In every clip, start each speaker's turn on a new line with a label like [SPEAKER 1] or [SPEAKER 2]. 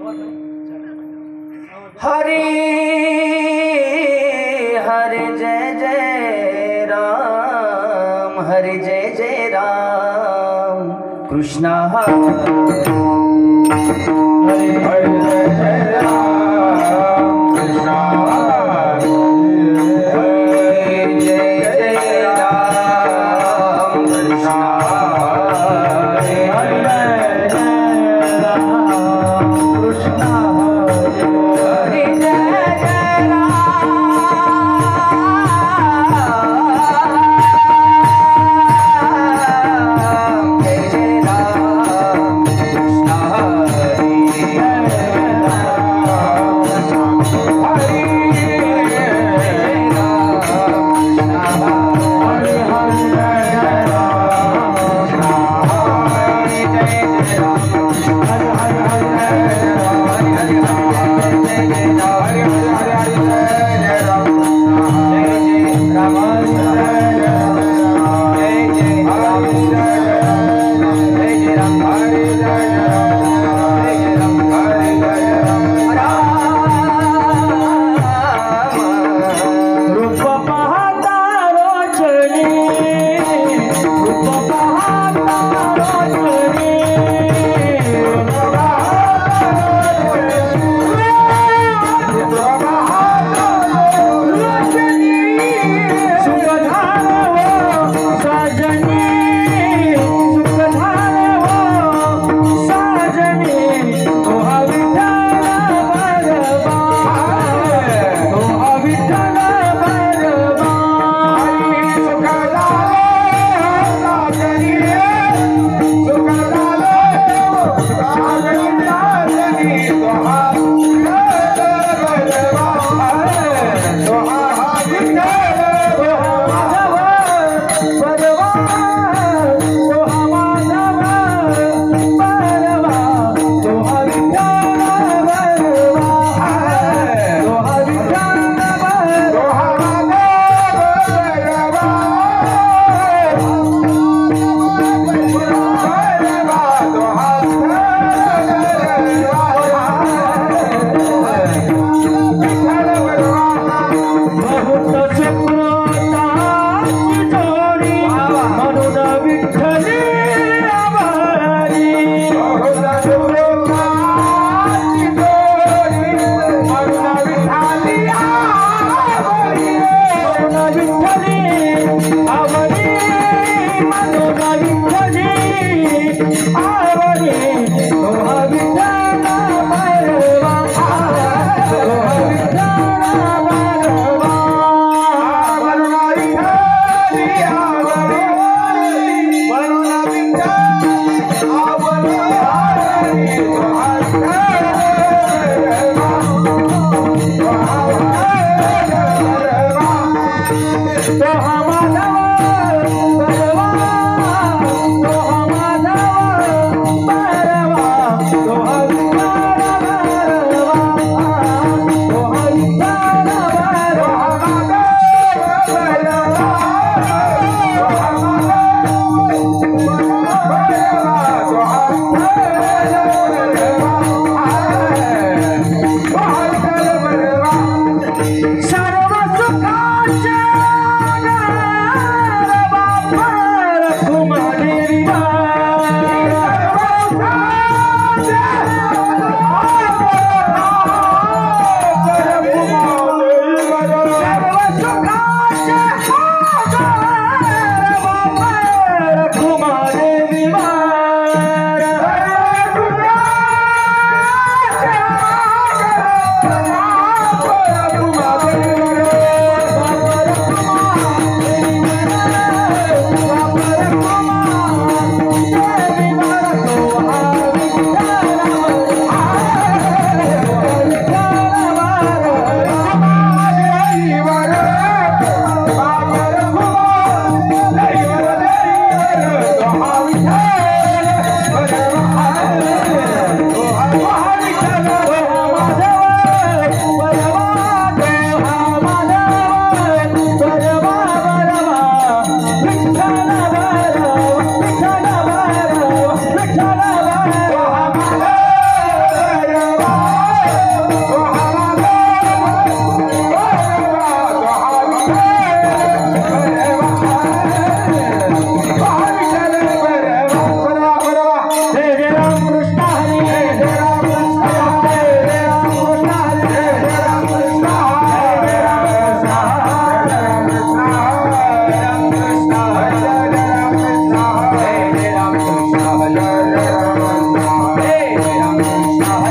[SPEAKER 1] हरे हरे जय जय राम, हरे जय जय राम। कृष्णा हरे हरे जय जय राम, कृष्णा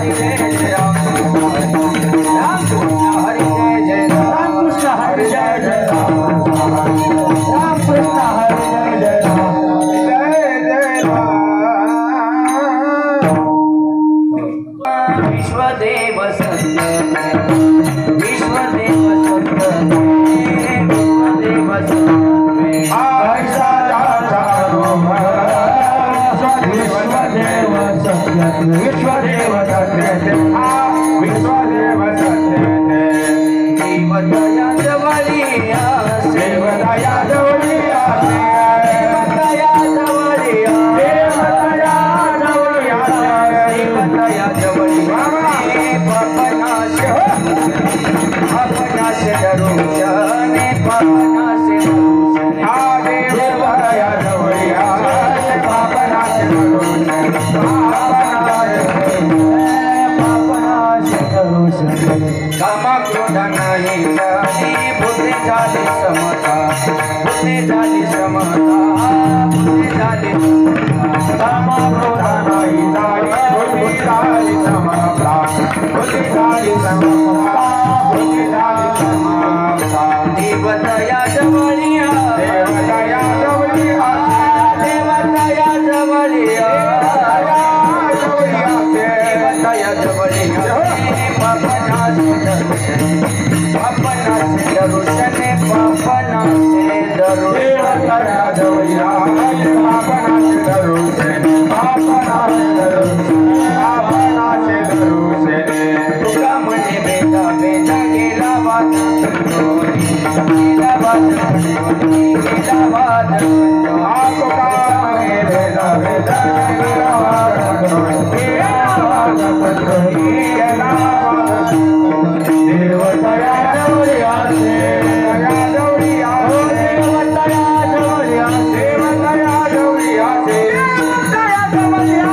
[SPEAKER 1] हरी जय जय राम राम कृष्ण हरी जय जय राम कृष्ण हरी जय जय राम राम कृष्ण हरी जय जय राम विश्वदेव सत्य विश्वदेव सत्य विश्वदेव विश्वदेव विश्वदेव देवदया जवळिया देवदया जवळिया देवदया जवळिया देवदया जवळिया देवदया जवळिया पापनाश पापनाश दरुशने पापनाश दरुशने देवदया जवळिया पापनाश दरुशने कामा क्रोध नाही जाणे बुद्धे झाली समता बुद्धे झाली समता बुद्धे झाली कामा क्रोध नाही जाणे बुद्धे झाली समता बुद्धे झाली समता बुद्धे झाली समता देवदया जवळिया देवदया जवळिया देवदया जवळिया देवदया जवळिया पापनाश दरुशने पापनाश देवदया जवळिया पापनाश दरुशने पापनाश पापनाश दरुशने तुका म्हणे बेटा बेटा गेला वाद गेला वाद गेला वाद तुका म्हणे बेटा बेटा गेला वाद गेला वाद गेला वाद देवदया जवळिया देवदया जवळिया देवदया जवळिया देवदया जवळिया देवदया जवळिया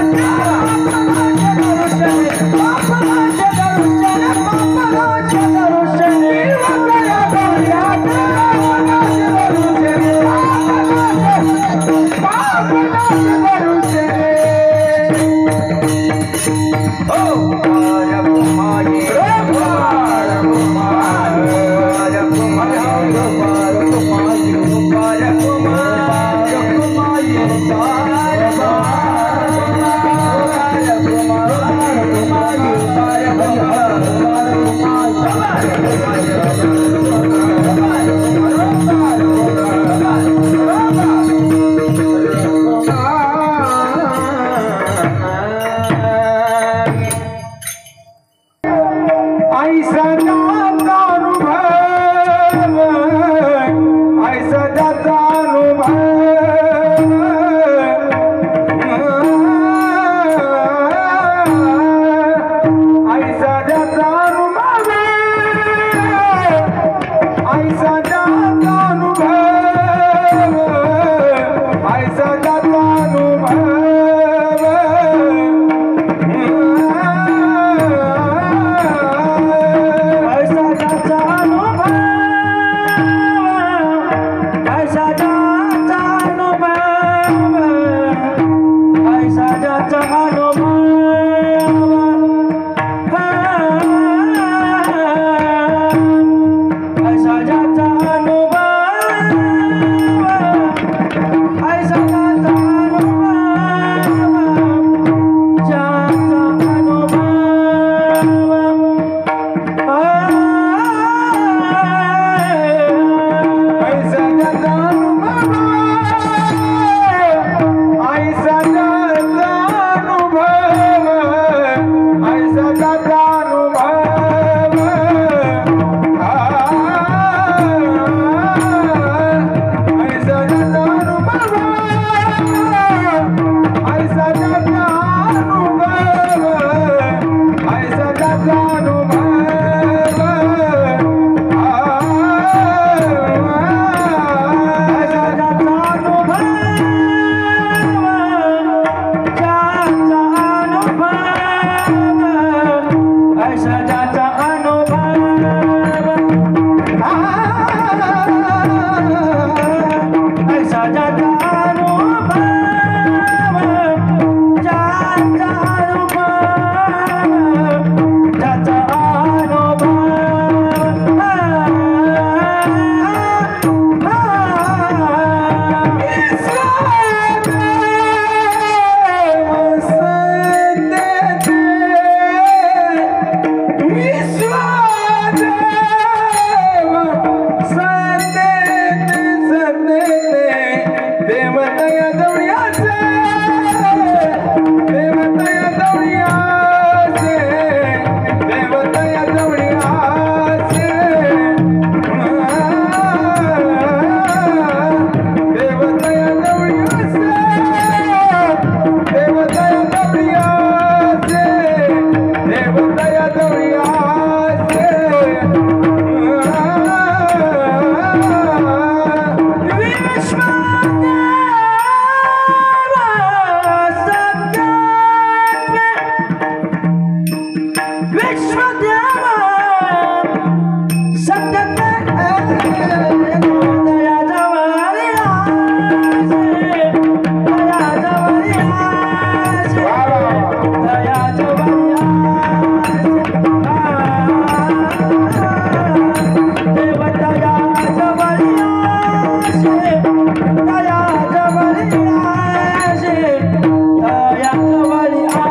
[SPEAKER 1] पापनाश दरुशने पापनाश दरुशने देवदया जवळिया पापनाश दरुशने विश्वदेवा सतत दया जवळिया दया जवळिया दया जवळिया देव दया जवळिया दया जवळिया दया जवळिया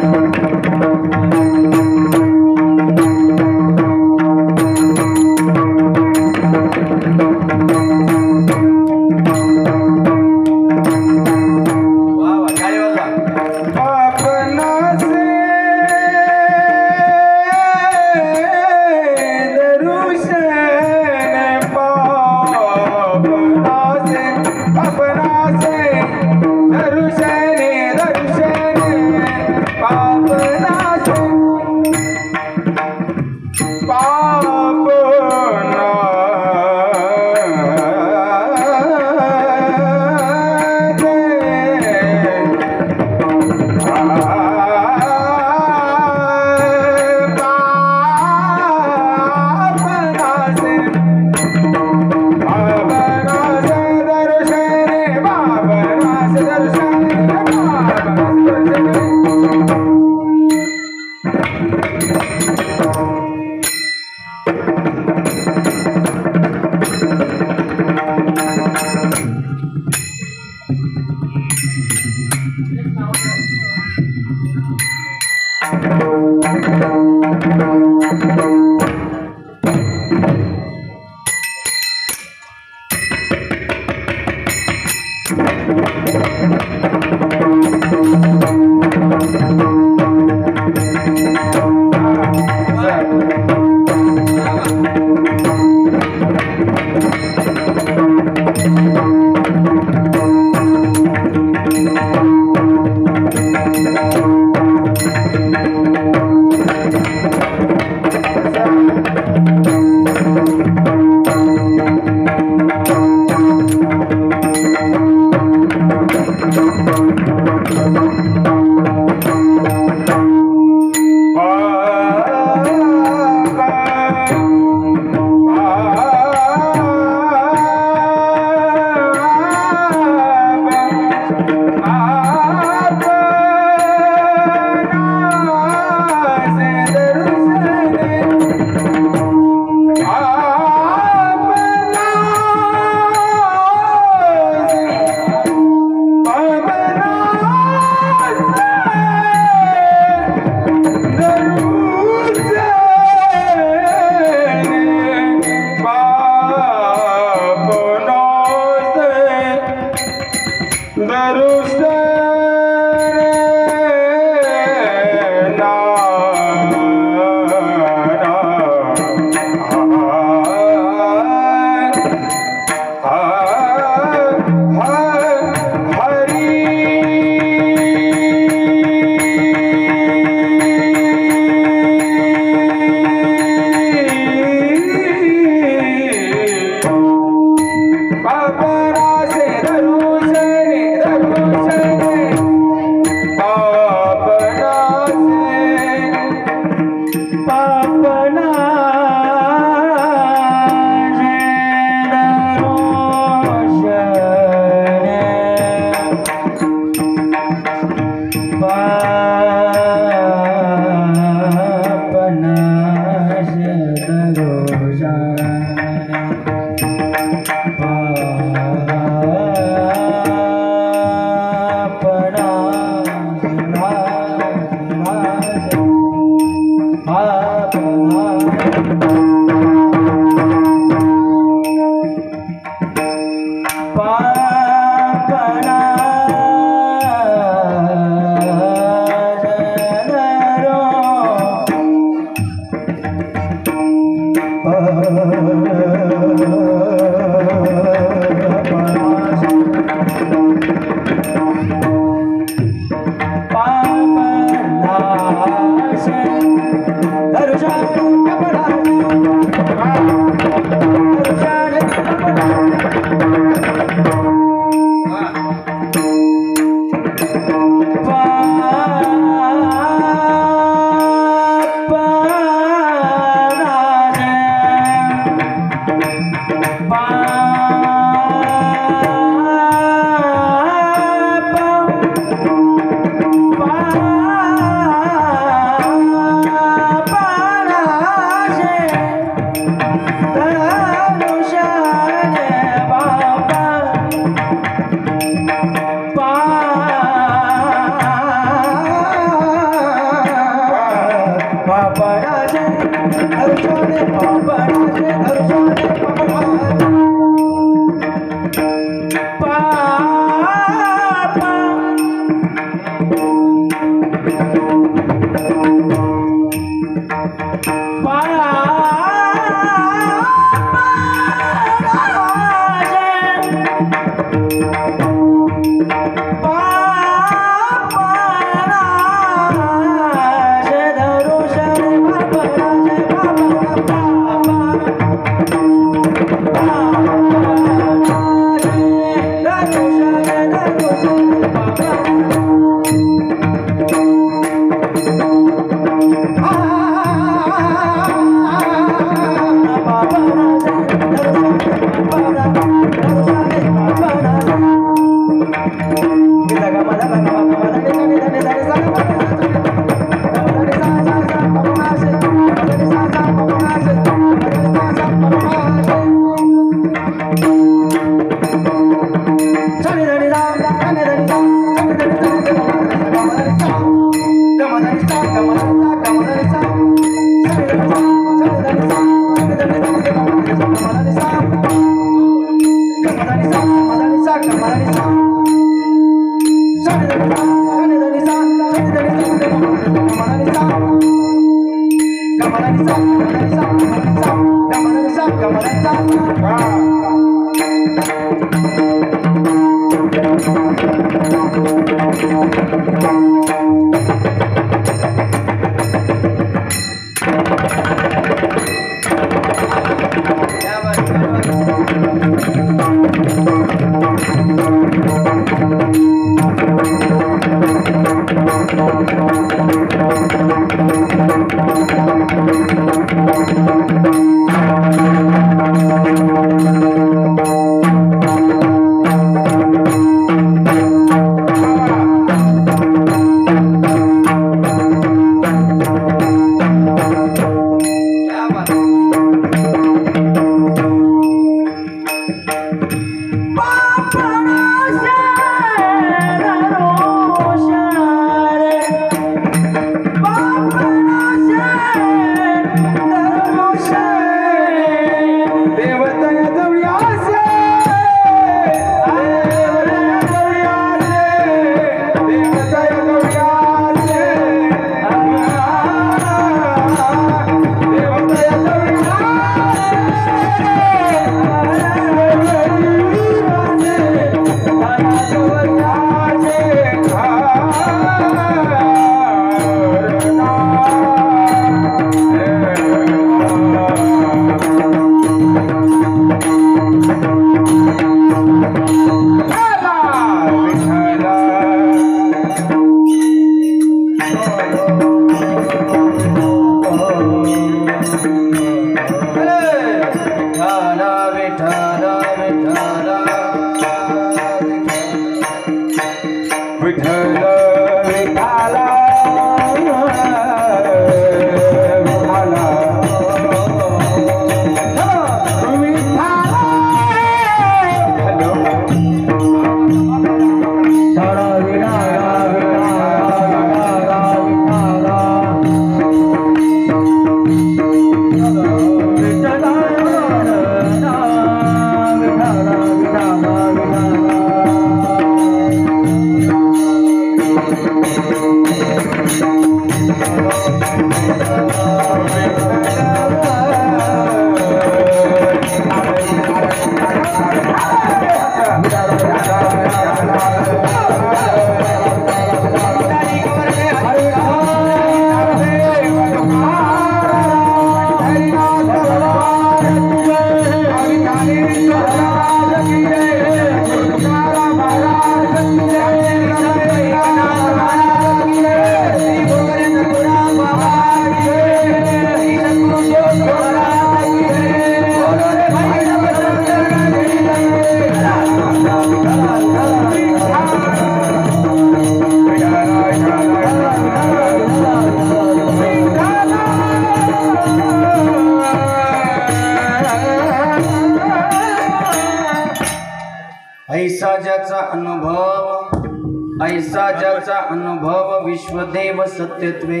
[SPEAKER 1] ऐसा ज्याचा अनुभव विश्वदेव सत्यत्वे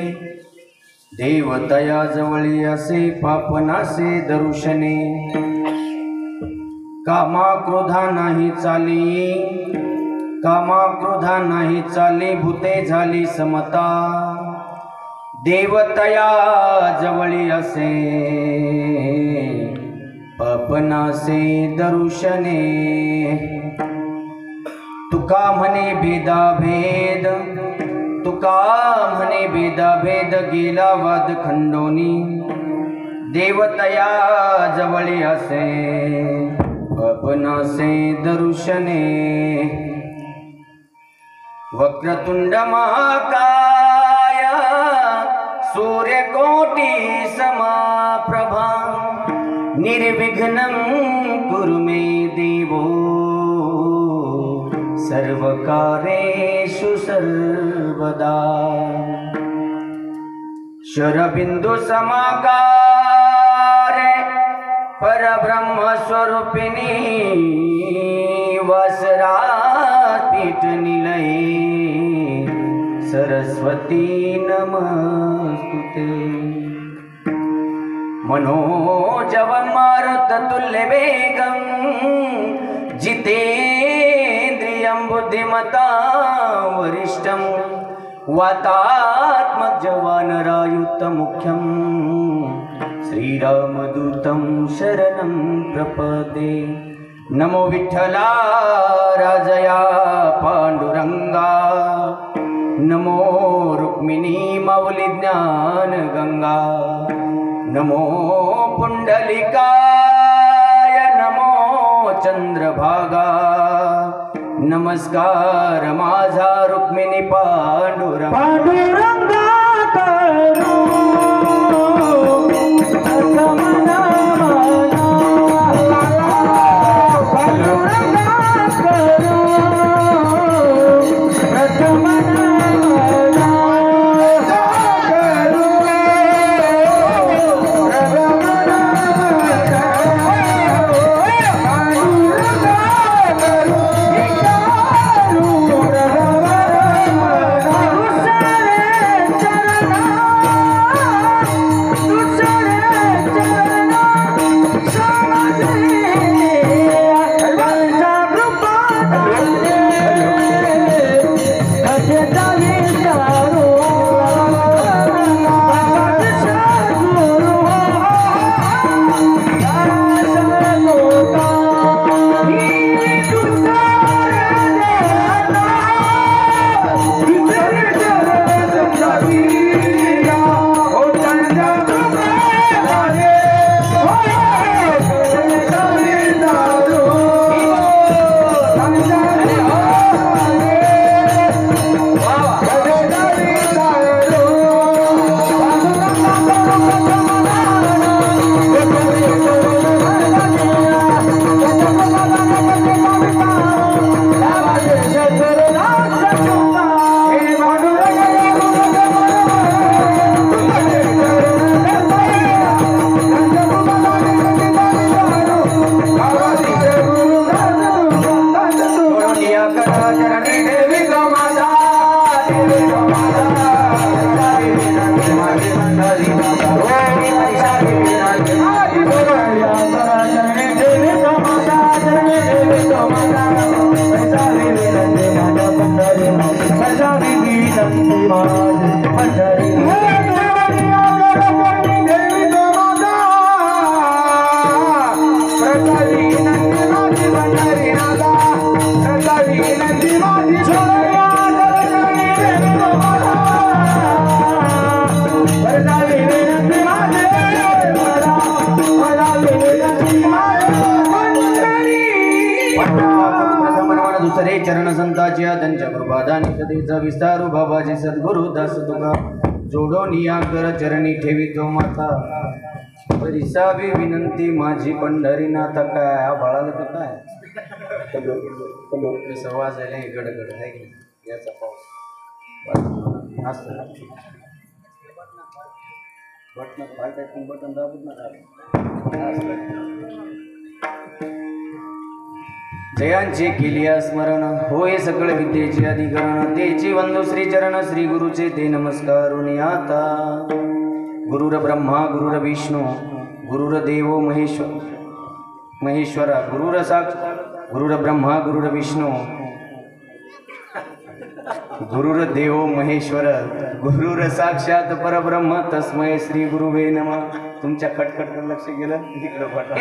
[SPEAKER 1] देवतया जवळी असे पापनासे दर्शने कामा क्रोधा नाही चाली भूते झाली समता देवतया जवळी असे पापनासे दर्शने तुका म्हणे भेद गेला वाद खंडोनी देवतया जवळी असे अपनासे दर्शने वक्रतुंड महाकाय सूर्यकोटि समाप्रभा निर्विघ्नं कुरु मे देवो सर्वकारेषु सर्वदा शरबिंदु समाकारे परब्रह्म स्वरूपिणी वसरापीठ निलये सरस्वती नमस्तुते मनोजव मारुत तुल्य वेगं जिते बुद्धिमता वरिष्ठं वातात्मजवानरायुतमुख्यं श्रीरामदूतं शरणं प्रपदे। नमो विठ्ठला राजया पांडुरंगा, नमो रुक्मिणी माऊली ज्ञान गंगा, नमो पुंडलिकाय नमो चंद्रभागा। नमस्कार माझा रुक्मिणी पांडुरंगा करू चरण संताच्या त्यांच्या कृपादानी कधीचा विस्तारू बाबाजी सद्गुरु दास तुका जोडोनिया कर चरणी ठेवितो माता। परिसावी विनंती माझी पंढरीनाथ। काय बाळाला तर काय सवाज आहे गडगड आहे की याचा पाऊस बटन फाटायचं बटन दाबून ना जयांचे केलिया स्मरण होय सकळ विद्येचे अधिकरण। तेची वंदू श्री चरण श्री गुरुचे ते नमस्कारुनी आता। गुरुर ब्रह्मा गुरुर विष्णू गुरुर देवो महेश्वरा गुरुर साक्षात गुरुर ब्रह्मा गुरुर विष्णू गुरुर देवो महेश्वर गुरुर साक्षात परब्रह्म तस्मै श्री गुरुवे नमः। तुमच्या खटखट लक्ष गेलं इकडं फटा।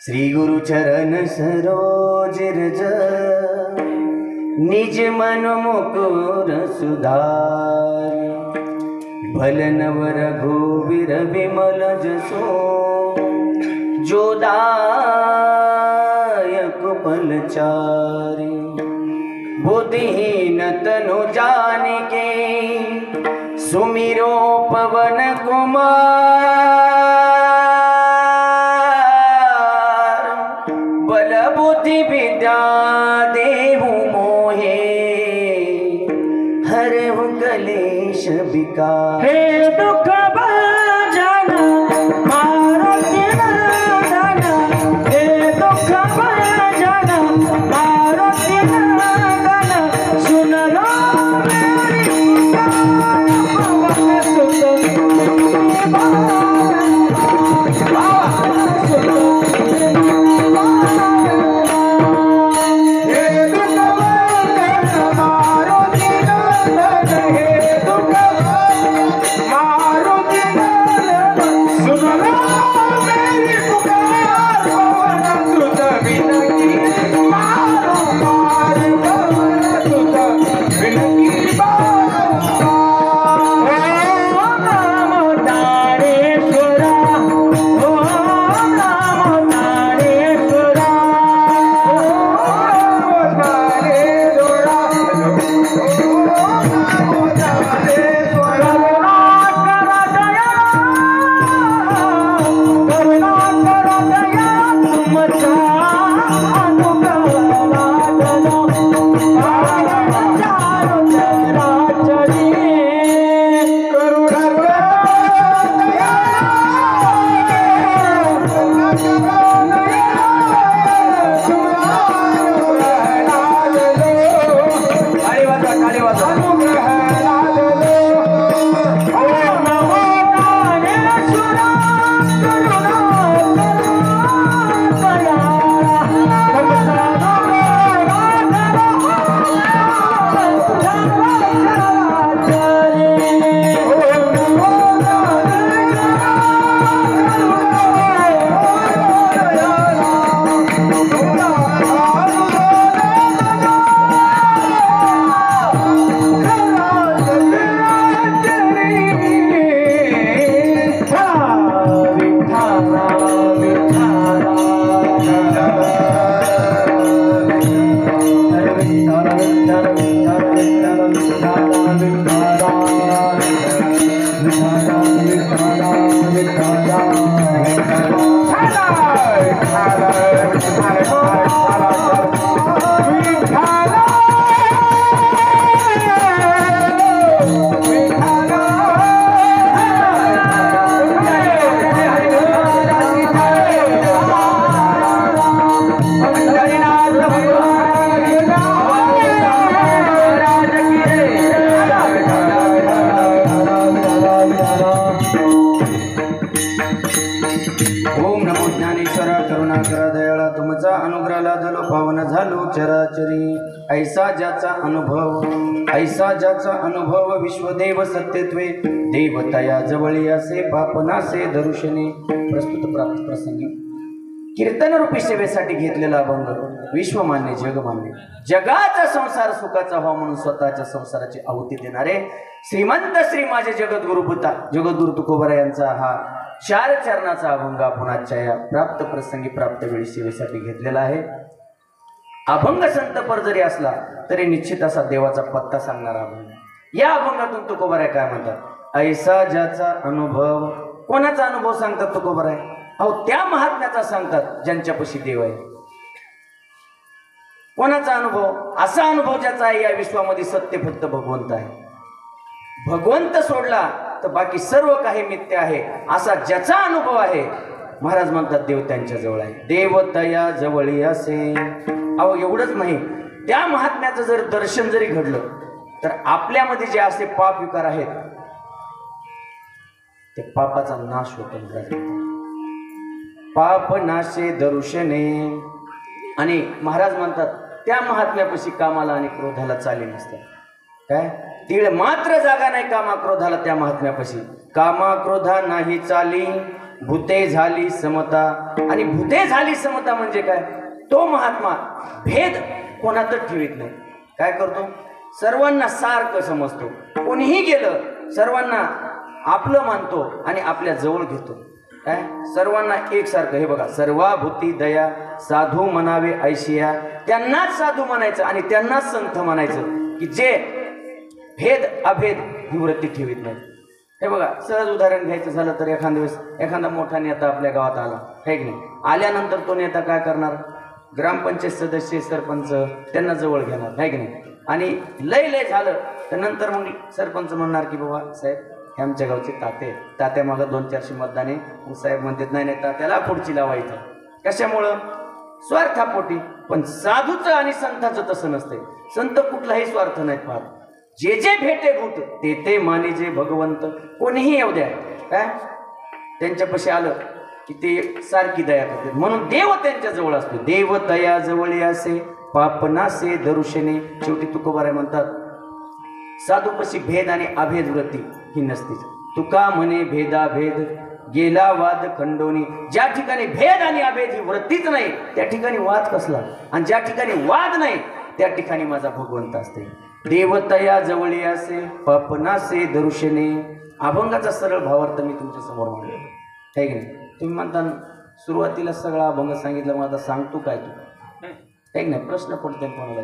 [SPEAKER 1] श्री गुरु चरण सरोज रज निज मन मुकुर सुधार। भल नवर घोवीर विमल जसो जोदायक पलचारी। बुद्धिहीन तनु जानिके सुमिरो पवन कुमार। बल बुद्धि विद्या देहु मोहे हरहु कलेश विकार। हे दुख भंजन मारुति नंदन, हे दुख भंजन मारुति नंदन। सुन लो मेरी पवन सुत ऐसा ज्याचा अनुभव विश्वदेव सत्यत्वे देवतया जवळी असे पापनासे दर्शने. प्रस्तुत प्राप्त प्रसंगी कीर्तन रूपी सेवेसाठी घेतलेला अभंग विश्वमान्य जगमान्य जगाचा संसार सुखाचा व्हावा म्हणून स्वतःच्या संसाराची आहुती देणारे श्रीमंत श्री माझे जगद्गुरु तुकोबरा यांचा हा 4 चरणाचा अभंग आपण आजच्या या प्राप्त प्रसंगी प्राप्त वेळी सेवेसाठी घेतलेला आहे. अभंग संतपर जरी असला तरी निश्चित असा देवाचा पत्ता सांगणारा अभंग. या अभंगातून तुकोबराय काय म्हणतात, ऐसा ज्याचा अनुभव. कोणाचा अनुभव सांगतात तुकोबराय? अहो त्या महात्म्याचा सांगतात ज्यांच्यापाशी देव आहे. कोणाचा अनुभव? असा अनुभव ज्याचा आहे या विश्वामध्ये सत्य फक्त भगवंत आहे. भगवंत सोडला तर बाकी सर्व काही मिथ्य आहे असा ज्याचा अनुभव आहे महाराज म्हणतात देव त्यांच्या जवळ आहे. देवतया जवळी असे. अहो एवढंच नाही, त्या महात्म्याचं जर दर्शन जरी घडलं तर आपल्यामध्ये जे असे पाप विकार आहेत ते पापाचा नाश होतो. पाप नाशे दर्शने. आणि महाराज म्हणतात त्या महात्म्यापाशी कामाला आणि क्रोधाला चाली नसतात. काय तीळ मात्र जागा नाही कामा क्रोधाला त्या महात्म्यापाशी. कामा क्रोधा नाही चाली भूते झाली समता. आणि भूते झाली समता म्हणजे काय? तो महात्मा भेद कोणातच ठेवीत नाही. काय करतो? सर्वांना सारखं समजतो. कोणीही गेलं सर्वांना आपलं मानतो आणि आपल्या जवळ घेतो. काय सर्वांना एकसारखं. हे बघा, सर्वाभूती दया साधू म्हणावे ऐशिया. त्यांनाच साधू म्हणायचं आणि त्यांनाच संत म्हणायचं की जे भेद अभेद ही वृत्ती ठेवीत नाही. हे बघा, सहज उदाहरण घ्यायचं झालं तर एखाद्या वेळेस एखादा मोठा नेता आपल्या गावात आला, है की नाही? आल्यानंतर तो नेता काय करणार? ग्रामपंचायत सदस्य सरपंच त्यांना जवळ घेणार, है की नाही? आणि लय झालं तर नंतर मग सरपंच म्हणणार की बाबा साहेब हे आमच्या गावचे तात्या मागं 200-400 मतदान आहे. साहेब म्हणतात नाही तात्याला पुढची लावायचं. कशामुळं? स्वार्थापोटी. पण साधूचं आणि संताचं तसं नसतंय. संत कुठलाही स्वार्थ नाहीत पाहत. जे जे भेटे भूत ते ते मानिजे भगवंत. कोणीही येऊ द्या, काय त्यांच्यापाशी आलं की ते सारखी दया करते. म्हणून देव त्यांच्या जवळ असतो. देव दया जवळी असे पापनासे दरुशने. शेवटी तुकोबाराय म्हणतात साधूपाशी भेद आणि अभेद वृत्ती ही नसतीच. तुका म्हणे भेदाभेद गेला वाद खंडोनी. ज्या ठिकाणी भेद आणि अभेद ही वृत्तीच नाही त्या ठिकाणी वाद कसला? आणि ज्या ठिकाणी वाद नाही त्या ठिकाणी माझा भगवंत असते. देवतया जवळी असे पापनासे दरुशने. अभंगाचा सरळ भावार्थ मी तुमच्या समोर मांडलो, है की नाही? तुम्ही म्हणता सुरुवातीला सगळा अभंग सांगितलं, मग आता सांगतो काय तू, है की नाही? प्रश्न पडते कोणाला.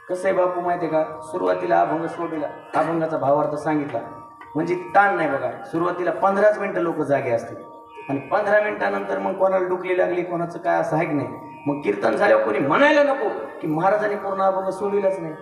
[SPEAKER 1] कसं आहे बापू माहिती आहे का? सुरुवातीला अभंग सोडला, अभंगाचा भावार्थ सांगितला म्हणजे ताण नाही. बघा, सुरुवातीला 15च मिनिटं लोक जागे असते आणि 15 मिनिटानंतर मग कोणाला डुकली लागली, कोणाचं काय असं आहे की नाही. मग कीर्तन झाल्यावर कोणी म्हणायला नको की महाराजांनी पूर्ण अभंग सोडविलाच नाही,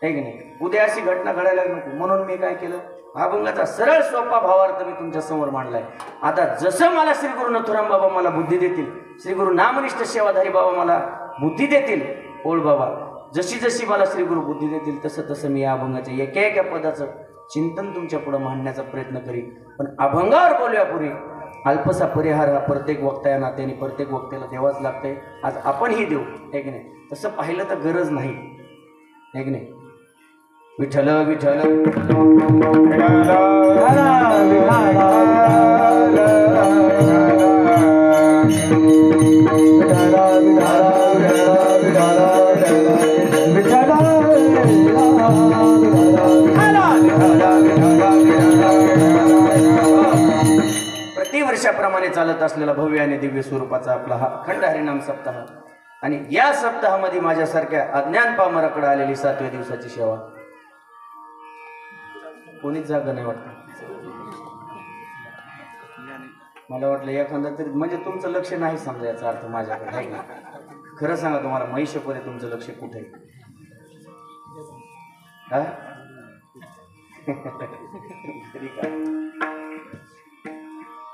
[SPEAKER 1] आहे की नाही. उद्या अशी घटना घडायला नको म्हणून मी काय केलं, अभंगाचा सरळ सोपा भावार्थ मी तुमच्या समोर मांडलाय. आता जसं मला श्री गुरु नथुराम बाबा मला बुद्धी देतील, श्री गुरु नामनिष्ठ सेवाधारी बाबा मला बुद्धी देतील, ओळ बाबा जशी जशी मला श्री गुरु बुद्धी देतील तसं तसं मी या अभंगाच्या एका एका पदाचं चिंतन तुमच्या पुढे मांडण्याचा प्रयत्न करीन. पण अभंगावर बोलण्यापूर्वी अल्पसा परिहार हा प्रत्येक वक्ता या नात्याने प्रत्येक वक्त्याला द्यावाच लागतंय. आज आपणही देऊ, आहे की नाही. तसं पाहिलं तर गरज नाही, आहे की नाही. विठ्ठल विठ्ठल प्रतिवर्षाप्रमाणे चालत असलेला भव्य आणि दिव्य स्वरूपाचा आपला हा अखंड हरिनाम सप्ताह, आणि या सप्ताहामध्ये माझ्यासारख्या अज्ञान पामराकडे आलेली 7व्या दिवसाची सेवा. कोणीच जागा नाही वाटत. मला वाटलं एखादा तरी म्हणजे तुमचं लक्ष नाही समजा याचा अर्थ माझ्याकडे आहे का. खरं सांगा तुम्हाला महिषपुरे तुमचं लक्ष कुठे आहे.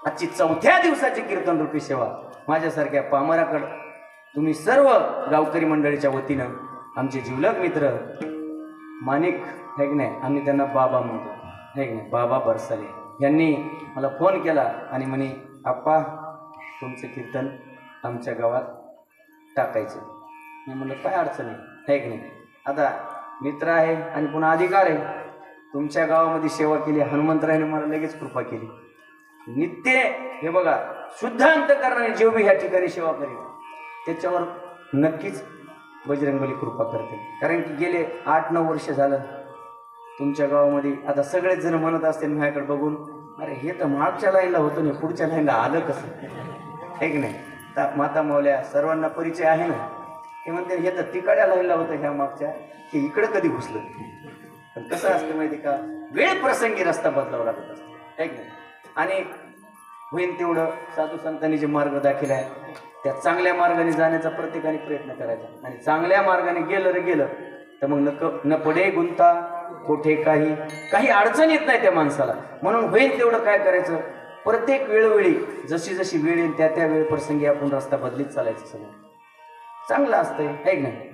[SPEAKER 1] आजची 4थ्या दिवसाची कीर्तन रूपी सेवा माझ्यासारख्या पामराकडं तुम्ही सर्व गावकरी मंडळीच्या वतीनं आमचे जिवलग मित्र माणिक है की नाही, आम्ही त्यांना बाबा म्हणतो, है की नाही, बाबा बरसाले यांनी मला फोन केला आणि म्हणे आप्पा तुमचं कीर्तन आमच्या गावात टाकायचं. मी म्हणलं काय अडचण आहे, है की नाही. आता मित्र आहे आणि पुन्हा अधिकार आहे. तुमच्या गावामध्ये सेवा केली, हनुमंतरायाने मला लगेच कृपा केली. नित्य हे बघा शुद्ध अंतकरणाने जेव बी ह्या ठिकाणी सेवा करेल त्याच्यावर नक्कीच बजरंगबली कृपा करते. कारण की गेले 8-9 वर्ष झालं तुमच्या गावामध्ये. आता सगळेच जण म्हणत असतील माझ्याकडे बघून, अरे हे तर मागच्या लाईनला होतं नाही, पुढच्या लाईनला आलं कसं, आहे की नाही. माता मावल्या सर्वांना परिचय आहे ना. ते म्हणते हे तर तिकडच्या लाईनला होतं ह्या मागच्या, हे इकडं कधी घुसलं. पण कसं असतं माहिती का, वेळ प्रसंगी रस्ता बदलावा लागत असतो, आहे की नाही. आणि होईल तेवढं साधू संतांनी जे मार्ग दाखल आहे त्या चांगल्या मार्गाने जाण्याचा प्रत्येकाने प्रयत्न करायचा. आणि चांगल्या मार्गाने गेलं रे गेलं तर मग न पडे गुंता कोठे काही अडचण येत नाही त्या माणसाला. म्हणून होईल तेवढं काय करायचं, प्रत्येक वेळोवेळी जशी जशी वेळ येईल त्या वेळ प्रसंगी आपण रस्ता बदलीत चालायचं. सगळं चांगलं असतंय, आहे की नाही.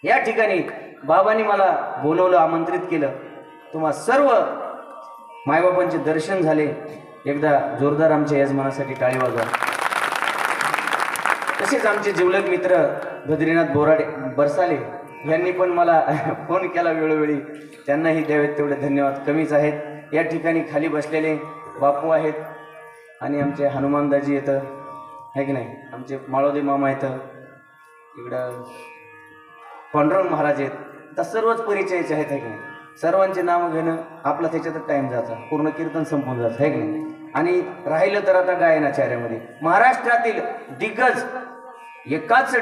[SPEAKER 1] या ठिकाणी बाबांनी मला बोलवलं, आमंत्रित केलं. तुम्हा सर्व मायबापांचे दर्शन झाले. एकदा जोरदार आमच्या यजमानासाठी टाळी वाजवा. तसेच आमचे जिवलग मित्र बद्रीनाथ बोराडे बरसाले यांनी पण मला फोन केला वेळोवेळी. त्यांनाही द्यावेत तेवढे धन्यवाद कमीच आहेत. या ठिकाणी खाली बसलेले बापू आहेत आणि आमचे हनुमानदाजी येतं, आहे की नाही. आमचे माळोदे मामा येतं, इकडं पांडुरंग महाराज आहेत. आता सर्वच परिचयाचे आहेत, आहे की नाही. सर्वांचे नावं घेणं आपला त्याच्यातच टाईम जायचा, पूर्ण कीर्तन संपून जायचं, आहे की नाही. आणि राहिलं तर आता गायनाचार्यामध्ये महाराष्ट्रातील दिग्गज एकाच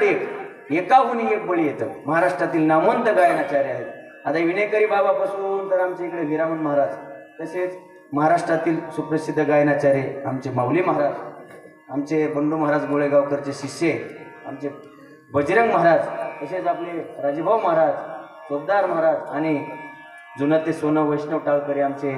[SPEAKER 1] एकाहून एक बळी येतं. महाराष्ट्रातील नामवंत गायनाचार्य आहेत. आता विनेकरी बाबापासून तर आमच्या इकडे हिरामन महाराज, तसेच महाराष्ट्रातील सुप्रसिद्ध गायनाचार्य आमचे माऊली महाराज, आमचे बंडू महाराज गोळेगावकरचे शिष्य आमचे बजरंग महाराज, तसेच आपले राजभाऊ महाराज, चोपदार महाराज आणि जुनं ते सोनं वैष्णव टाळकरी आमचे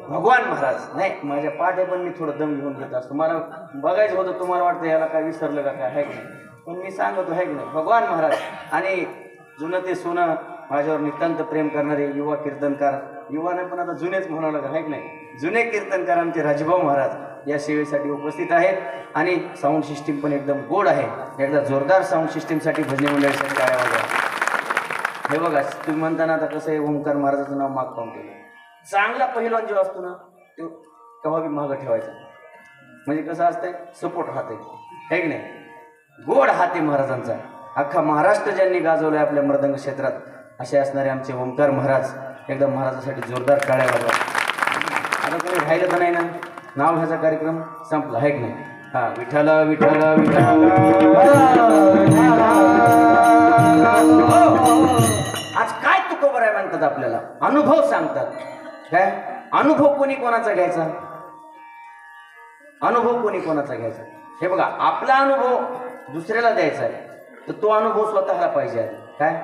[SPEAKER 1] भगवान महाराज. नाही माझ्या पाठ आहे पण मी थोडं दम घेऊन घेत असतो. मला बघायचं होतं, तुम्हाला वाटतं याला काय विसरलं का काय, आहे की नाही. पण मी सांगतो, आहे की नाही. भगवान महाराज आणि जुनं ते सोनं माझ्यावर नितांत प्रेम करणारे युवा कीर्तनकार, युवा नाही पण आता जुनेच म्हणावं लागेल, आहे की नाही. जुने कीर्तनकार आमचे राजभाऊ महाराज या सेवेसाठी उपस्थित आहेत. आणि साऊंड सिस्टीम पण एकदम गोड आहे. एकदा जोरदार साऊंड सिस्टीमसाठी भजनी मंडळीसाठी टाळ्या वाजवा. हे बघा तुम्ही म्हणताना आता कसं आहे, ओंकार महाराजाचं नाव माग पाहून केलं. चांगला पहिलवान जो असतो ना तो केव्हा बी मागं ठेवायचा, म्हणजे कसं असतंय सपोर्ट राहते, आहे की नाही. गोड हाते महाराजांचा. अख्खा महाराष्ट्र ज्यांनी गाजवलं आपल्या मृदंग क्षेत्रात असे असणारे आमचे ओंकार महाराज. एकदा महाराजासाठी जोरदार टाळ्या वाजवा. आता कोणी राहिलं तर नाही ना, नाव ह्याचा कार्यक्रम संपला, आहे की नाही. हा विठ्ठल विठ्ठल विठ्ठल. आज काय तुकोबर आहे म्हणतात आपल्याला, अनुभव सांगतात. काय अनुभव कोणी कोणाचा घ्यायचा, अनुभव कोणी कोणाचा घ्यायचा? हे बघा, आपला अनुभव दुसऱ्याला द्यायचा आहे, तर तो अनुभव स्वतःला पाहिजे आहे. काय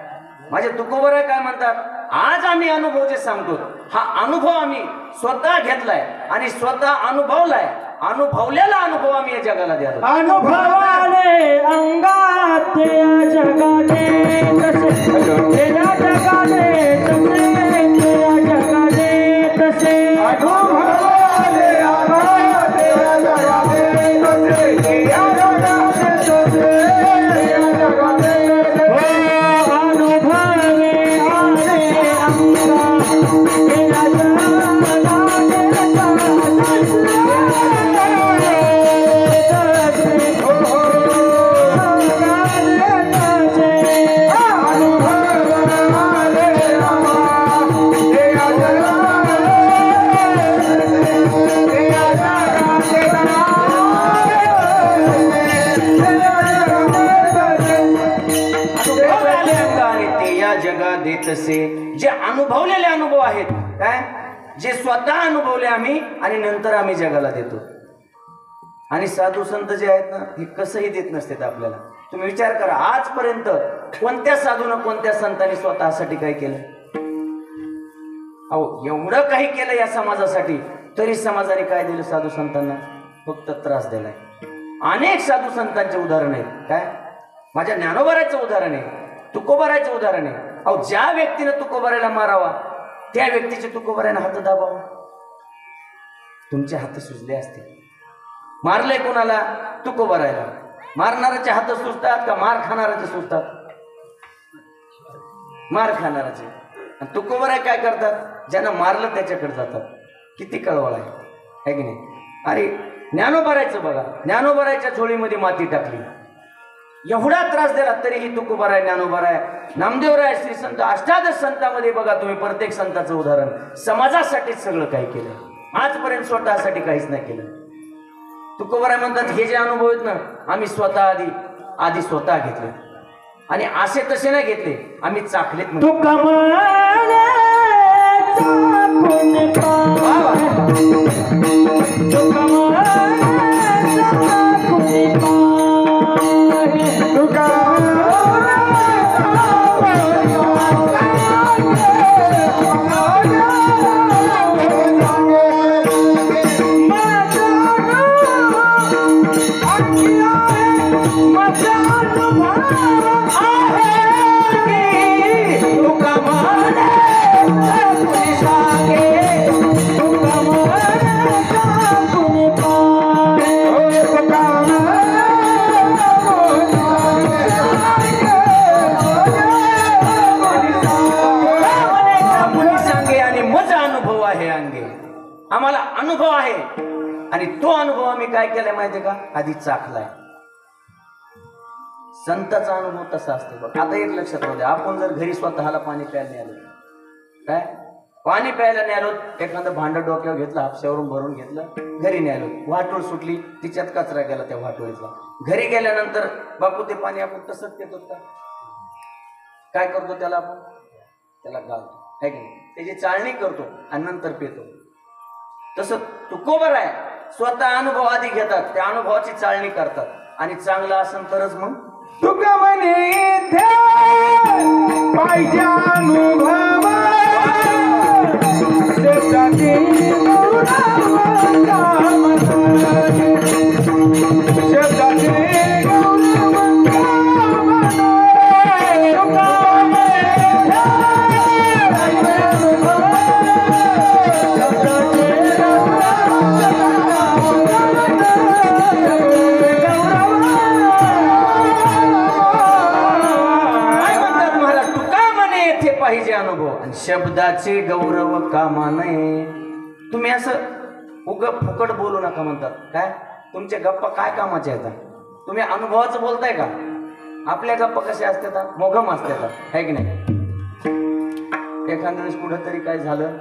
[SPEAKER 1] माझे तुकोबराय काय म्हणतात, आज आम्ही अनुभव जे सांगतो हा अनुभव आम्ही स्वतः घेतलाय आणि स्वतः अनुभवलाय. अनुभवलेला अनुभव आम्ही या जगाला द्यायला.
[SPEAKER 2] अनुभवाले अंगात या जगाने तसे, या जगाने तसे, या जगाने तसे. अनुभवाले अंगात या जगाने तसे, या जगाने तसे, या जगाने तसे. अनुभवे आले अंगात या जगाने तसे.
[SPEAKER 1] तसे जे अनुभवलेले अनुभव आहेत, काय जे स्वतः अनुभवले आम्ही आणि नंतर आम्ही जगाला देतो. आणि साधू संत जे आहेत ना, हे कसंही देत नसतात आपल्याला. तुम्ही विचार करा, आजपर्यंत कोणत्या साधूनं कोणत्या संतांनी स्वतःसाठी काय केलं? अहो, एवढं काही केलं या समाजासाठी, तरी समाजाने काय दिलं साधू संतांना? फक्त त्रास दिलाय. अनेक साधू संतांचे उदाहरण आहेत. काय माझ्या ज्ञानोबाराचं उदाहरण आहे, तुकोबारायचं उदाहरण आहे. अहो, ज्या व्यक्तीनं तुकोबारायला मारावा त्या व्यक्तीचे तुकोबारायनं हात दाबावा. तुमचे हात सुजले असते. मारलंय कोणाला? तुकोबारायला. मारणाऱ्याचे हात सुजतात का मार खाणाऱ्याचे सुजतात? मार खाणाऱ्याचे. आणि तुकोबाराय काय करतात? ज्यांना मारलं त्याच्याकडे जातात. किती कळवळ आहे की नाही? अरे ज्ञानोबारायचं बघा, ज्ञानोबारायच्या झोळीमध्ये माती टाकली, एवढा त्रास दिला तरीही तुकोबाराय, ज्ञानोबाराय, नामदेवराय, श्री संत, अष्टादश संतांमध्ये बघा तुम्ही, प्रत्येक संताचं उदाहरण समाजासाठीच सगळं काही केलं. आजपर्यंत स्वतःसाठी काहीच नाही केलं. तुकोबाराय म्हणतात, हे जे अनुभव आहेत ना, आम्ही स्वतः आधी स्वतः घेतले आणि असे तसे नाही घेतले, आम्ही चाखलेत. आम्हाला अनुभव आहे आणि तो अनुभव आम्ही काय केलाय माहितीये का? आधी चाखलाय. संताचा अनुभव तसा असतो बघ. आता एक लक्षात राहू द्या, आपण जर घरी स्वतःला पाणी प्यायला नाही आलो, काय पाणी प्यायला नाही आलो, एखादं भांडं डोक्यावर घेतलं, हापशावरून भरून घेतलं, घरी नाही आलो, वाटोळ सुटली, तिच्यात कचरा गेला त्या वाटोळीतला. घरी गेल्यानंतर बापू ते पाणी आपण तसंच पितो का? काय करतो त्याला? आपण त्याला घालतो, है की नाही? त्याची चाळणी करतो आणि नंतर पितो. तसं तुकोबाराय स्वतः अनुभव आधी घेतात, त्या अनुभवाची चाळणी करतात आणि चांगला असेल तरच मग
[SPEAKER 2] तुका म्हणे पाहिजे अनुभव.
[SPEAKER 1] शब्दाचे गौरव कामा नये. तुम्ही असं उग फुकट बोलू नका म्हणतात. काय तुमच्या गप्पा काय कामाच्या आहेत? तुम्ही अनुभवाचं बोलताय का? आपल्या गप्पा कशा असतात? मोघम असतात, है की नाही? एखाद्या वेळेस कुठंतरी काय झालं,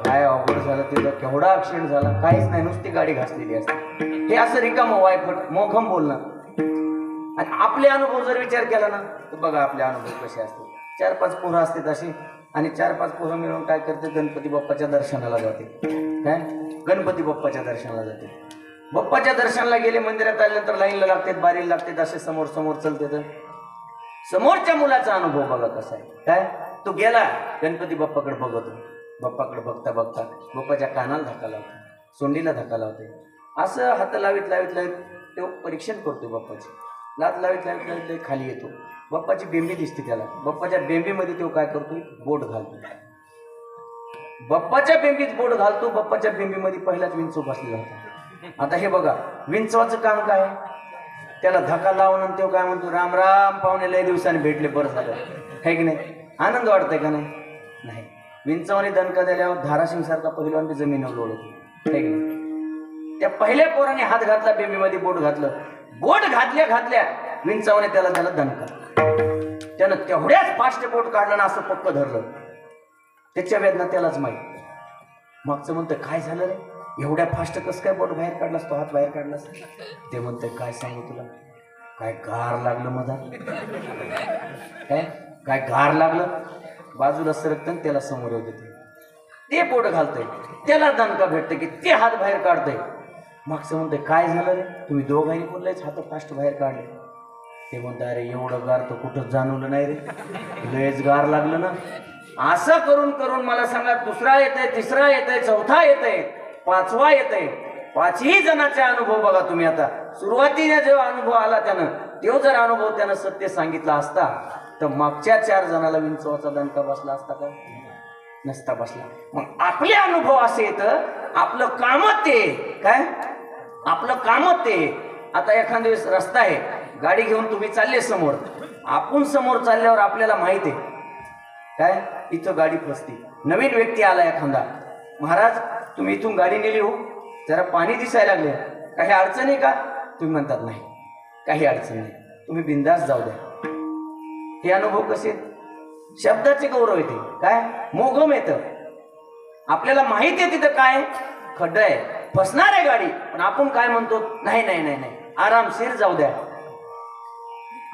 [SPEAKER 1] काय अवघड झालं, तिथं केवढा ऍक्सिडेंट झाला, काहीच नाही, नुसती गाडी घासलेली असते. हे असं रिकामं वायफट मोघम बोलणं. आणि आपले अनुभव जर विचार केला ना, तर बघा आपले अनुभव कसे असतात. 4-5 पोरं असतात अशी, आणि 4-5 पोरं मिळून काय करते, गणपती बाप्पाच्या दर्शनाला जाते. काय गणपती बाप्पाच्या दर्शनाला जाते. बाप्पाच्या दर्शनाला गेले, मंदिरात आल्यानंतर लाईनला लागतात, बारीला लागतात, असे समोर समोर चलते. तर समोरच्या मुलाचा अनुभव बघा कसा आहे. काय तो गेला गणपती बाप्पाकडे बघतो, बाप्पाकडे बघता बघता बाप्पाच्या कानाला धक्का लावतो, सोंडीला धक्का लावते, असं हात लावित लावित लावित तो परीक्षण करतो बाप्पाची. लात लावित लावित लावित खाली येतो, बाप्पाची बेंबी दिसते त्याला. बाप्पाच्या बेंबीमध्ये तो काय करतोय, बोट घालतो. बाप्पाच्या बेंबीत बोट घालतो. बाप्पाच्या बेंबीमध्ये पहिलाच विंचू बसलेला होता. आता हे बघा, विंचवाचं काम काय, त्याला धक्का लावून तो काय म्हणतो, राम राम पाहुणे, लय दिवसाने भेटले, बरं झालं. आहे की नाही? आनंद वाटतंय का नाही? नाही. विंचवाने दणका दिल्यावर धाराशिंग सारखा पहिलवान बी जमिनीवर लोळतो. आहे की नाही? त्या पहिल्या पोराने हात घातला, बेंबीमध्ये बोट घातलं. बोट घातल्या घातल्या विंचवाने त्याला झाला दणका. त्यानं तेवढ्याच फास्ट बोट काढलं ना, असं पक्क धरलं. त्याच्या वेदना त्यालाच माहीत. मागचं म्हणतं, काय झालं रे, एवढ्या फास्ट कसं काय बोट बाहेर काढलास, तो हात बाहेर काढलास? ते म्हणते, काय सांगू तुला, काय गार लागलं माझा. काय गार लागलं. बाजूला सरकतं, त्याला समोर येऊ देते. ते बोट घालतंय, त्याला दणका भेटते की ते हात बाहेर काढतंय. मागचं म्हणते, काय झालं रे, तुम्ही दोघांनी बोललायच हात फास्ट बाहेर काढले. ते म्हणतं, अरे एवढं गार तर कुठंच जाणवलं नाही रे, लयच गार लागलं ना. असं करून करून मला सांगा, दुसरा येतंय, तिसरा येतंय, चौथा येतंय, 5वा येतंय. 5ही जणांचा अनुभव बघा तुम्ही. आता सुरुवातीने जो अनुभव आला त्यानं, तो जर अनुभव त्यानं सत्य सांगितला असता तर मागच्या 4 जणाला विंचवाचा दणका बसला असता का? नसता बसला. मग आपले अनुभव असे येतं, आपलं कामच ते. काय आपलं कामच ते. आता एखाद्या वेळेस रस्ता आहे, गाडी घेऊन तुम्ही चालले समोर, आपण समोर चालल्यावर आपल्याला माहिती आहे काय इथं गाडी फसते. नवीन व्यक्ती आला एखादा, महाराज तुम्ही इथून गाडी नेली हो, जरा पाणी दिसायला लागले, काही अडचण आहे का? तुम्ही म्हणतात नाही, काही अडचण नाही, तुम्ही बिंदास जाऊ द्या. हे अनुभव कसे? शब्दाचे गौरव येते. काय मोगम येतं. आपल्याला माहिती आहे तिथं काय खड्डं आहे, फसणार आहे गाडी, पण आपण काय म्हणतो, नाही नाही नाही नाही, आरामशीर जाऊ द्या.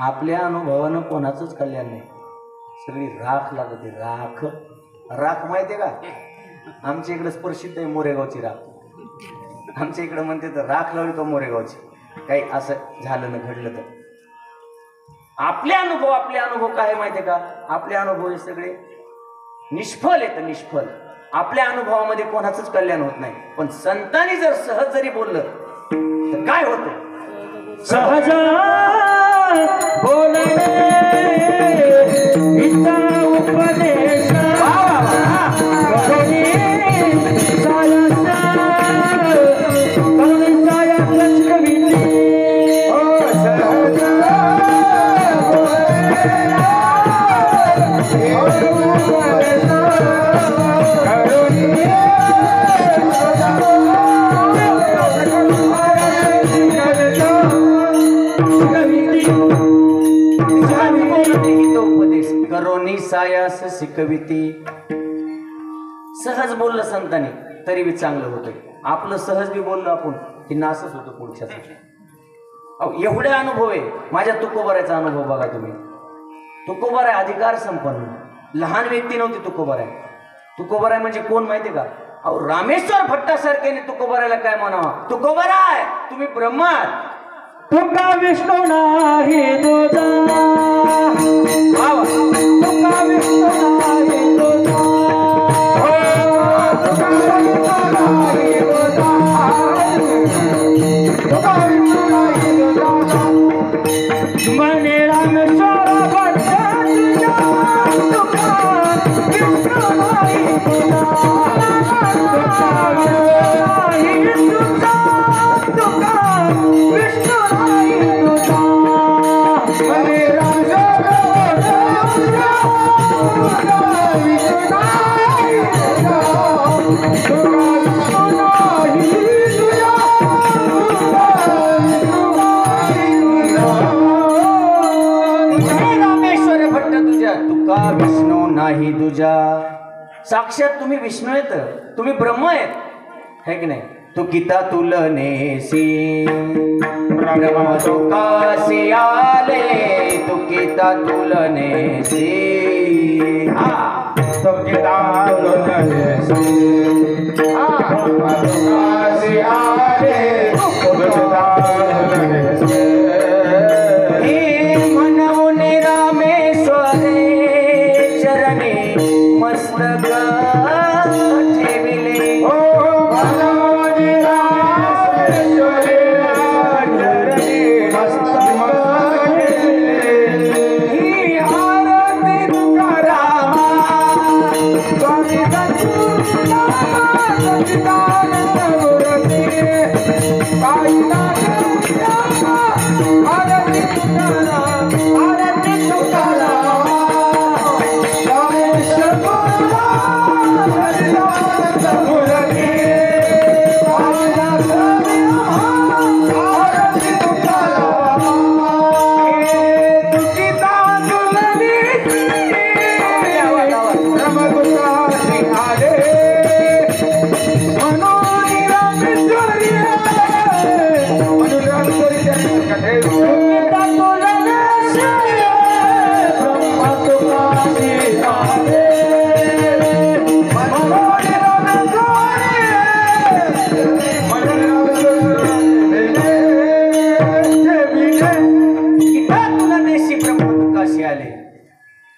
[SPEAKER 1] आपल्या अनुभवानं कोणाचंच कल्याण नाही. सगळी राख लागते. राख राख माहिती आहे का? आमच्या इकडे प्रसिद्ध आहे मोरेगावची राख. आमच्या इकडे म्हणते तर राख लावली तो मोरेगावची, काही असं झालं ना, घडलं तर. आपले अनुभव काय माहितीये का? आपले अनुभव हे सगळे निष्फळ येतं, निष्फळ. आपल्या अनुभवामध्ये कोणाचंच कल्याण होत नाही. पण संतांनी जर सहज जरी बोललं तर काय होतं?
[SPEAKER 2] सहज बोलणे इच्छा उपदेश
[SPEAKER 1] सायास शिकविती. सहज बोललं संतांनी तरी बी चांगलं होतं. आपलं सहज बी बोललं आपण की नासच होतं पुढच्याच. एवढे अनुभव आहे. माझ्या तुकोबाराचा अनुभव बघा तुम्ही. तुकोबाराय अधिकार संपन्न, लहान व्यक्ती नव्हती तुकोबाराय. तुकोबाराय म्हणजे कोण माहिती का? अहो रामेश्वर भट्टासारख्याने तुकोबारायला काय म्हणावा, तुकोबाराय तुम्ही ब्रह्मा आहात,
[SPEAKER 2] तुका विष्णू नाही तुझा, तुका विष्णू नाही तुझा, तुका विष्णू नाही तुझा, तुका विष्णू नाही तुझा. म्हणे रामेश्वर भट्ट तुझा, तुका विष्णू नाही तुझा, तुका विष्णू नाही तुझा, तुका विष्णू
[SPEAKER 1] विष्णू नाही तुझा. साक्षात तुम्ही विष्णू आहेत, तुम्ही ब्रह्म आहेत, है की नाही? तू गीता तुलनेसी ब्रह्म सुखासी आले, तू गीता तुलनेसी. हा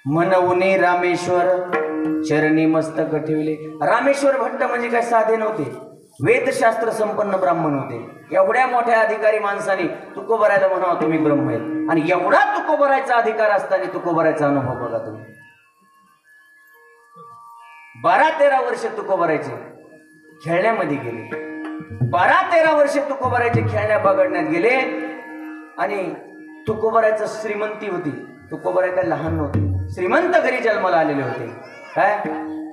[SPEAKER 1] म्हणून रामेश्वर चरणी मस्तक ठेवले. रामेश्वर भट्ट म्हणजे काय साधे नव्हते, वेदशास्त्र संपन्न ब्राह्मण होते. एवढ्या मोठ्या अधिकारी माणसाने तुकोबरायला म्हणावं तुम्ही ब्रह्म आहेत, आणि एवढा तुकोबरायचा अधिकार असताना तुकोबरायचा अनुभव बघा तुम्ही. 12-13 वर्ष तुकोबरायचे खेळण्यामध्ये गेले. 12-13 वर्ष तुकोबरायचे खेळण्या बघडण्यात गेले. आणि तुकोबरायचं श्रीमंती होती. तुकोबराय काय लहान नव्हते, श्रीमंत घरी जन्माला आलेले होते. काय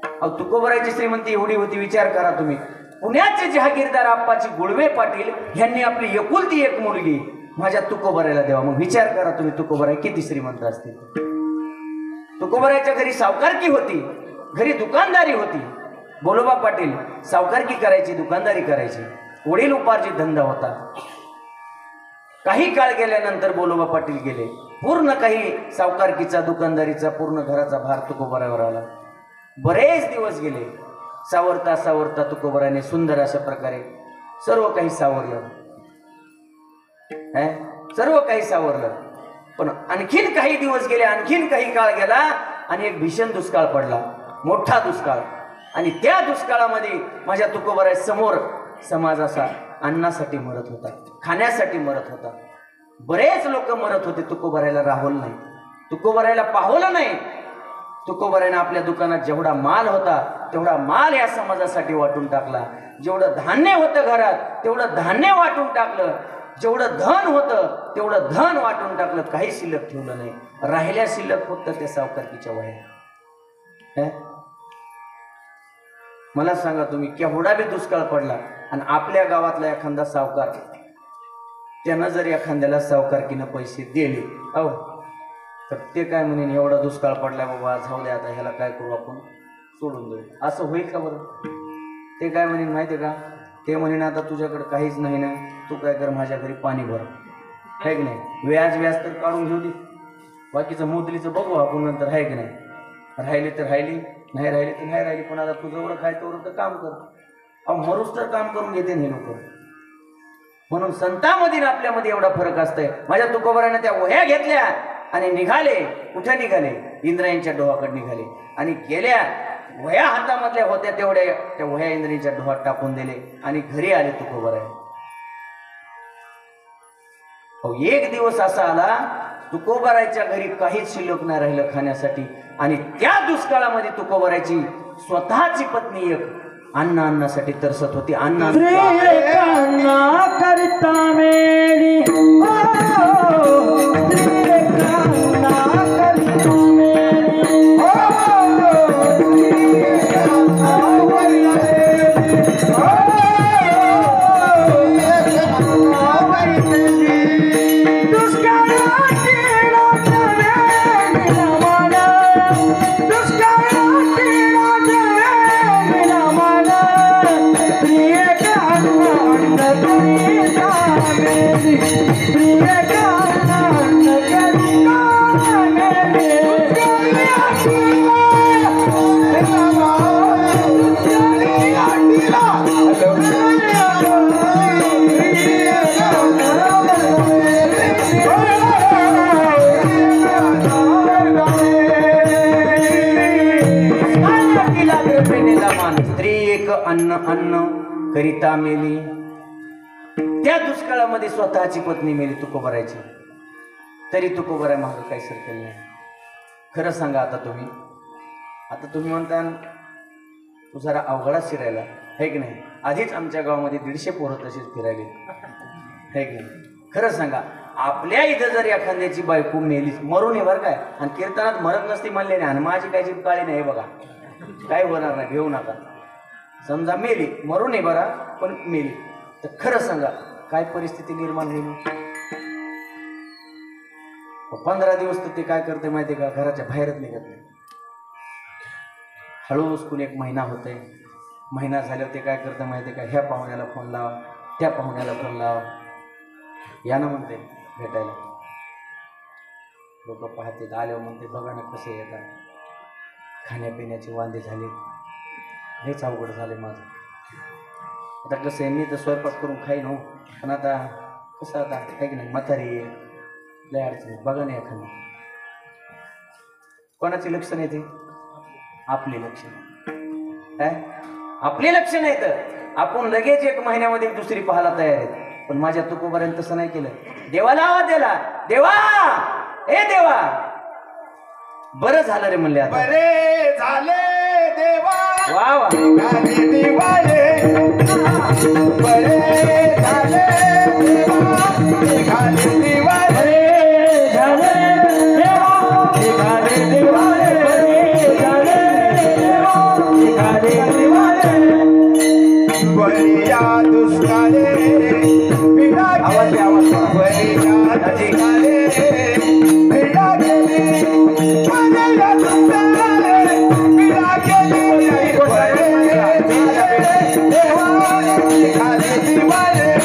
[SPEAKER 1] अहो तुकोबरायची श्रीमंती एवढी होती, विचार करा तुम्ही. पुण्याचे जहागीरदार आप्पाची गुळवे पाटील यांनी आपली एकुलती एक मुलगी माझ्या तुकोबरायला द्यावा. मग विचार करा तुम्ही तुकोबराय किती श्रीमंत असतील. तुकोबरायच्या घरी सावकारकी होती, घरी दुकानदारी होती. बोलोबा पाटील सावकारकी करायची, दुकानदारी करायची, वडील उपार्जित धंदा होता. काही काळ गेल्यानंतर बोलोबा पाटील गेले. पूर्ण काही सावकारकीचा दुकानदारीचा पूर्ण घराचा भार तुकोबरायवर आला. बरेच दिवस गेले. सावरता सावरता तुकोबरायने सुंदर अशा प्रकारे सर्व काही सावरलं. सर्व काही सावरलं. पण आणखीन काही दिवस गेले, आणखीन काही काळ गेला आणि एक भीषण दुष्काळ पडला, मोठा दुष्काळ. आणि त्या दुष्काळामध्ये माझ्या तुकोबराय समोर समाज असा अन्नासाठी मरत होता, खाण्यासाठी मरत होता. बरेच लोक मरत होते. तुकोबरायला राहुल नाही, तुकोबरायला पाहवलं नाही. तुकोबरायने आपल्या दुकानात जेवढा माल होता तेवढा माल या समाजासाठी वाटून टाकला. जेवढं धान्य होतं घरात तेवढं धान्य वाटून टाकलं. जेवढं धन होतं तेवढं धन वाटून टाकलं. काही शिल्लक ठेवलं नाही. राहिल्या शिल्लक फक्त त्या सावकारकीच्या वह्या. मला सांगा तुम्ही, केवढा बी दुष्काळ पडला आणि आपल्या गावातला एखादा सावकार त्यानं जर एखाद्याला सावकारकीनं पैसे दिले अहो तर ते काय म्हणेन, एवढा दुष्काळ पडलाय बाबा, जाऊ दे आता, ह्याला काय करू आपण, सोडून देऊ. असं होईल का बरं? ते काय म्हणेन माहिती आहे का? ते म्हणेन आता तुझ्याकडे काहीच नाही ना, तू काय कर, माझ्या घरी पाणी भर, आहे की नाही. व्याज तर काढून घेऊ दे, बाकीचं मुदलीचं बघू आपण नंतर, आहे की नाही. राहिली तर राहिली, नाही राहिली तर नाही राहिली, पण आता तुझं एवढं काय तेवढं तर काम कर. अहो मरूच तर काम करून घेते हे लोक. म्हणून संतांमध्ये आपल्यामध्ये एवढा फरक असतंय. माझ्या तुकोबरायनं त्या वह्या घेतल्या आणि निघाले. कुठे निघाले? इंद्रायणीच्या डोहाकडे निघाले. आणि गेल्या वह्या हातामधल्या होत्या तेवढ्या त्या वह्या इंद्रायणीच्या डोहात टाकून दिले आणि घरी आले तुकोबराय. एक दिवस असा आला तुकोबरायच्या घरी काहीच शिल्लक नाही राहिलं खाण्यासाठी. आणि त्या दुष्काळामध्ये तुकोबरायची स्वतःची पत्नी एक अन्नासाठी तरसत होती. अन्ना करता मेली अन्न अन्न करिता मेली. त्या दुष्काळामध्ये स्वतःची पत्नी मेली तुकोबरायची, तरी तुकोबराय मागं काही सरकल नाही. खरं सांगा आता तुम्ही म्हणता तू जरा अवघडाच फिरायला है की नाही. आधीच आमच्या गावामध्ये 150 पोरं तशीच फिरायली है की नाही. खरं सांगा, आपल्या इथं जर एखाद्याची बायको मेली, मरून आहे बरं काय, आणि कीर्तनात मरत नसती म्हणले नाही, आणि माझी काही जीभ काळी नाही बघा, काय होणार नाही, घेऊ नका. समजा मेली, मरून आहे बरा पण मेली, तर खरं सांगा काय परिस्थिती निर्माण होईल. 15 दिवस तर ते काय करते माहिती का, घराच्या बाहेरच निघत नाही. हळूच कुणी 1 महिना होते, महिना झाल्यावर ते काय करते माहिती का, ह्या पाहुण्याला फोन लाव, त्या पाहुण्याला फोन लाव, या ना म्हणते भेटायला. लोक पाहते, आल्यावर म्हणते बघा ना कसे येतात, खाण्यापिण्याची वांदे झाले, हेच अवघड झाले माझं. आता कसं आहे, मी तर स्वयंपाक करून खाईन हो, पण आता कसं आता आहे की नाही, म्हातारी लय अडचण. बघा नाही एखादं कोणाची लक्षण येते, आपली लक्षण काय, आपली लक्षण येतं. आपण लगेच 1 महिन्यामध्ये दुसरी पाहायला तयार आहेत. पण माझ्या तुकोबऱ्यानं तसं नाही केलं. देवाला आवाज दिला, देवा ए देवा, बरं झालं रे म्हणले, आता
[SPEAKER 2] बरे झाले देवा,
[SPEAKER 1] वा वा,
[SPEAKER 2] निघाले दिवाळे, बरे झाले देवा, निघाले दिवाळे, झाले देवा, निघाले दिवाळे, बरे झाले देवा, निघाले दिवाळे. बरिया दुष्काळे पिढा गेली, बरिया दुष्काळे पिढा गेली, बरिया दुष्काळे पिढा गेली, बरे झाले देवा, निघाले दिवाळे, झाले देवा, निघाले दिवाळे.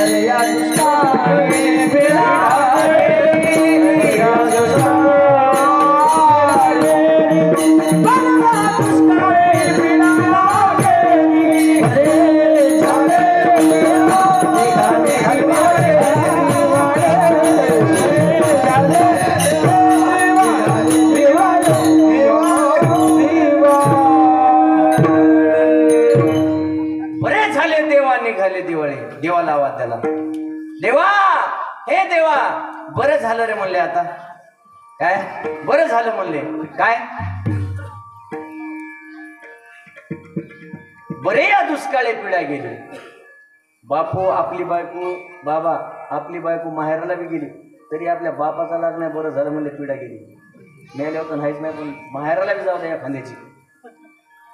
[SPEAKER 2] बरिया दुष्काळे पिढा
[SPEAKER 1] दिवाळे. देवाला आवाज द्याला, देवा हे देवा, बरं झालं रे म्हणले, आता काय बरं झालं म्हणले, काय बरे या दुष्काळे पिढ्या गेली. बापू आपली बायको, बाबा आपली बायको माहेराला बी गेली, तरी आपल्या बापाचा लाग नाही, बरं झालं म्हणले पिढ्या गेली. मेल्यावर तर नाहीच नाही, पण माहेराला बी जाऊ द्या एखाद्याची.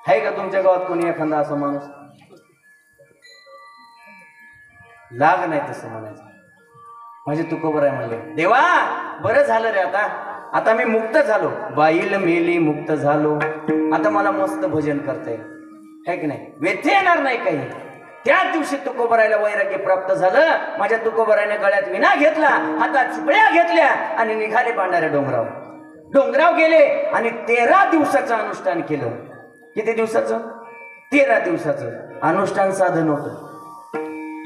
[SPEAKER 1] आहे का तुमच्या गावात कोणी एखादा असा माणूस, लाग नाही तसं म्हणायचं. माझे तुकोबर आहे म्हणले, देवा बरं झालं रे, आता मी मुक्त झालो, बाईल मेली मुक्त झालो, आता मला मस्त भजन करता येईल है की नाही, व्यथे येणार नाही काही. त्याच दिवशी तुकोबरायला वैराग्य प्राप्त झालं. माझ्या तुकोबरायने गळ्यात विना घेतला, हातात चिपळ्या घेतल्या आणि निघाले पांढऱ्या डोंगराव गेले आणि 13 दिवसाचं अनुष्ठान केलं. किती दिवसाचं? 13 दिवसाचं अनुष्ठान साधन होतं.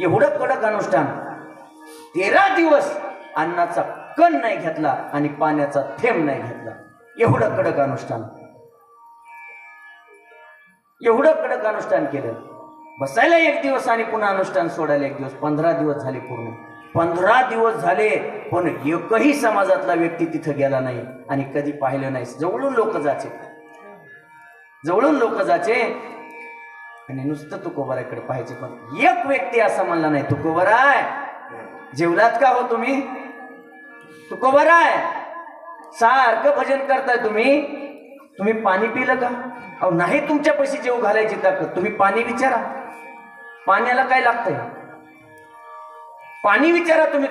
[SPEAKER 1] एवढं कडक अनुष्ठान. 13 दिवस अन्नाचा कण नाही घेतला आणि पाण्याचा थेंब नाही घेतला. एवढं कडक अनुष्ठान, एवढं कडक अनुष्ठान केलं. बसायला 1 दिवस आणि पुन्हा अनुष्ठान सोडायला 1 दिवस. 15 दिवस झाले पूर्ण. 15 दिवस झाले पण एकही समाजातला व्यक्ती तिथं गेला नाही आणि कधी पाहिलं नाही. जवळून लोक जायचे, जवळून लोक जायचे आणि नुसतं तुकोबराकडे पाहायचे. पण एक व्यक्ती असा म्हणला नाही, तुकोबराय जेवलात का हो तुम्ही? तुकोबराय सारखं भजन करताय तुम्ही पाणी पिलं का? अहो नाही, तुमच्या पैसे जेव घालायची ताकद. तुम्ही पाणी विचारा, पाण्याला काय लागतंय? पाणी विचारा तुम्ही.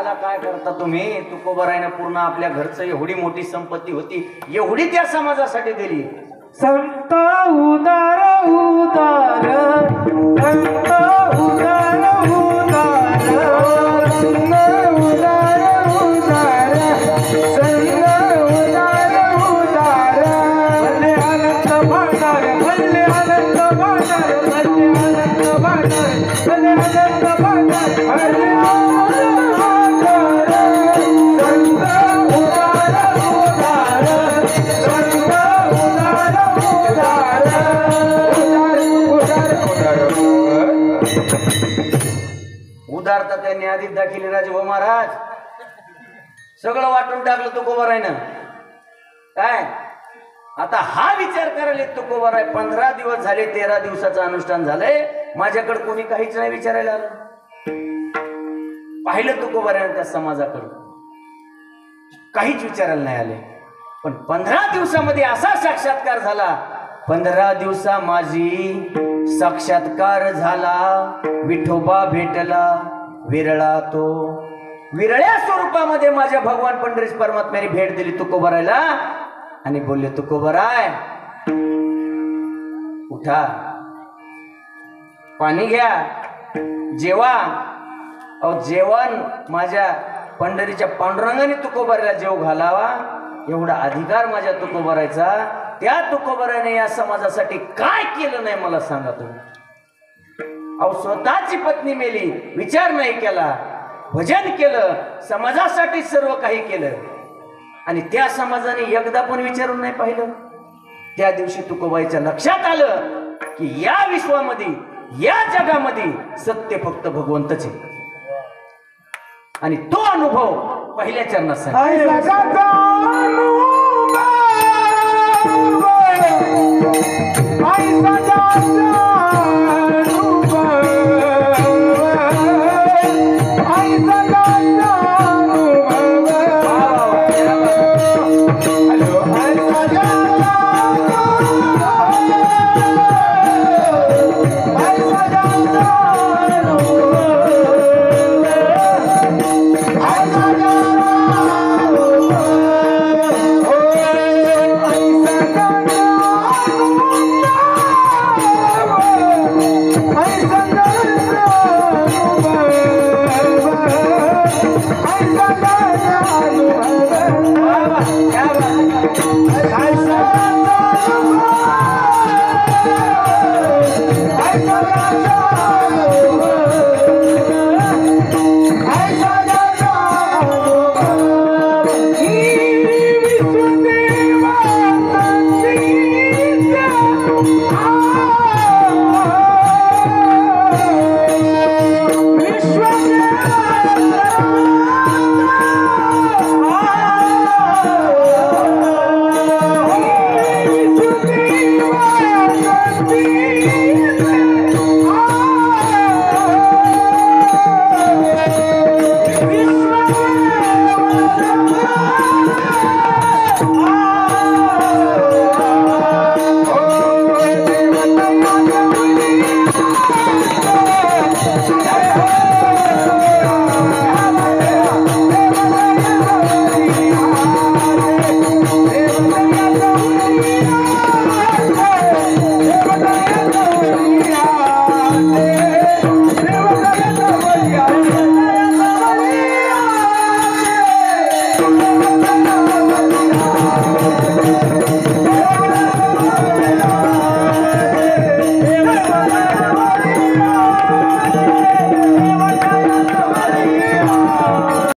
[SPEAKER 1] आला काय करता तुम्ही? तुकोबारायनं पूर्ण आपल्या घरचं एवढी मोठी संपत्ती होती, एवढी त्या समाजासाठी दिली.
[SPEAKER 2] संत उदार उदार, संत उदार उदार, संत उदार उदार, संत उदार उदार. भले आनंद भांडार, भले आनंद भांडार, भले आनंद भांडार, भले आनंद भांडार, भले आनंद भांडार. संत उदार उदार, संत उदार
[SPEAKER 1] उदारता त्यांनी आधीच दाखिली राजे हो महाराज. सगळं वाटून टाकलं तुकोबारायनं. काय आता हा विचार करायला तुकोबाराय 15 दिवस झाले, 13 दिवसाचं अनुष्ठान झालंय, माझ्याकडे कोणी काहीच नाही विचारायला आलं. पाहिलं तुकोबारायनं त्या समाजाकडे, काहीच विचारायला नाही आले. पण 15 दिवसामध्ये असा साक्षात्कार झाला. 15 दिवसा माझी साक्षात्कार झाला. विठोबा भेटला, विरळा तो. विरळ्या स्वरूपामध्ये माझ्या भगवान पंढरीश परमात्म्याने भेट दिली तुकोबारायला आणि बोलले, तुकोबाराय उठा, पाणी घ्या, जेवा. अहो जेवण माझ्या पंढरीच्या पांडुरंगाने तुकोबारायला जेव घालावा एवढा अधिकार माझ्या तुकोबारायचा. त्या तुकोबारायने या समाजासाठी काय केलं नाही मला सांगा तुम्ही. अहो स्वतःची पत्नी मेली, विचार नाही केला, भजन केलं, समाजासाठी सर्व काही केलं आणि त्या समाजाने एकदा पण विचारून नाही पाहिलं. त्या दिवशी तुकोबाईच्या लक्षात आलं की या विश्वामध्ये, या जगामध्ये सत्य फक्त भगवंतच आहे. आणि तो अनुभव पहिल्या चरणात सांगितला.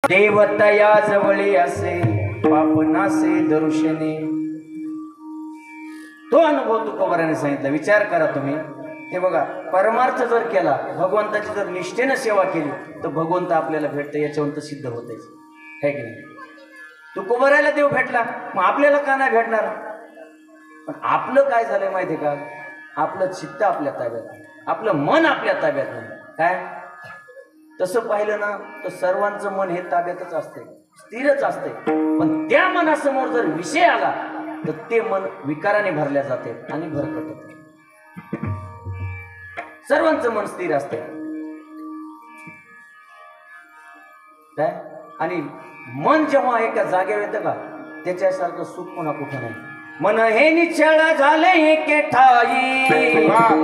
[SPEAKER 1] देवतया जवळी असे पापनासे दर्शने. तो अनुभव तुकोबाराने सांगितला. विचार करा तुम्ही. हे बघा, परमार्थ जर केला, भगवंताची जर निष्ठेनं सेवा केली तर भगवंत आपल्याला भेटतं, याच्यावरून तर सिद्ध होतेच, है की नाही. तुकोबारायला देव भेटला, मग आपल्याला का नाही भेटणार. पण आपलं काय झालंय माहिती का, आपलं चित्त आपल्या ताब्यात, आपलं मन आपल्या ताब्यात नाही. काय तसं पाहिलं ना तर सर्वांचं मन हे ताब्यातच असते, स्थिरच असते. पण त्या मनासमोर जर विषय आला तर ते मन विकाराने भरल्या जाते आणि भरकट होते. सर्वांचं मन स्थिर असते. काय आणि मन जेव्हा एका जागेवर येतं का त्याच्यासारखं सुख पुन्हा कुठं नाही. मन हे निश्चळ झाले एके ठाई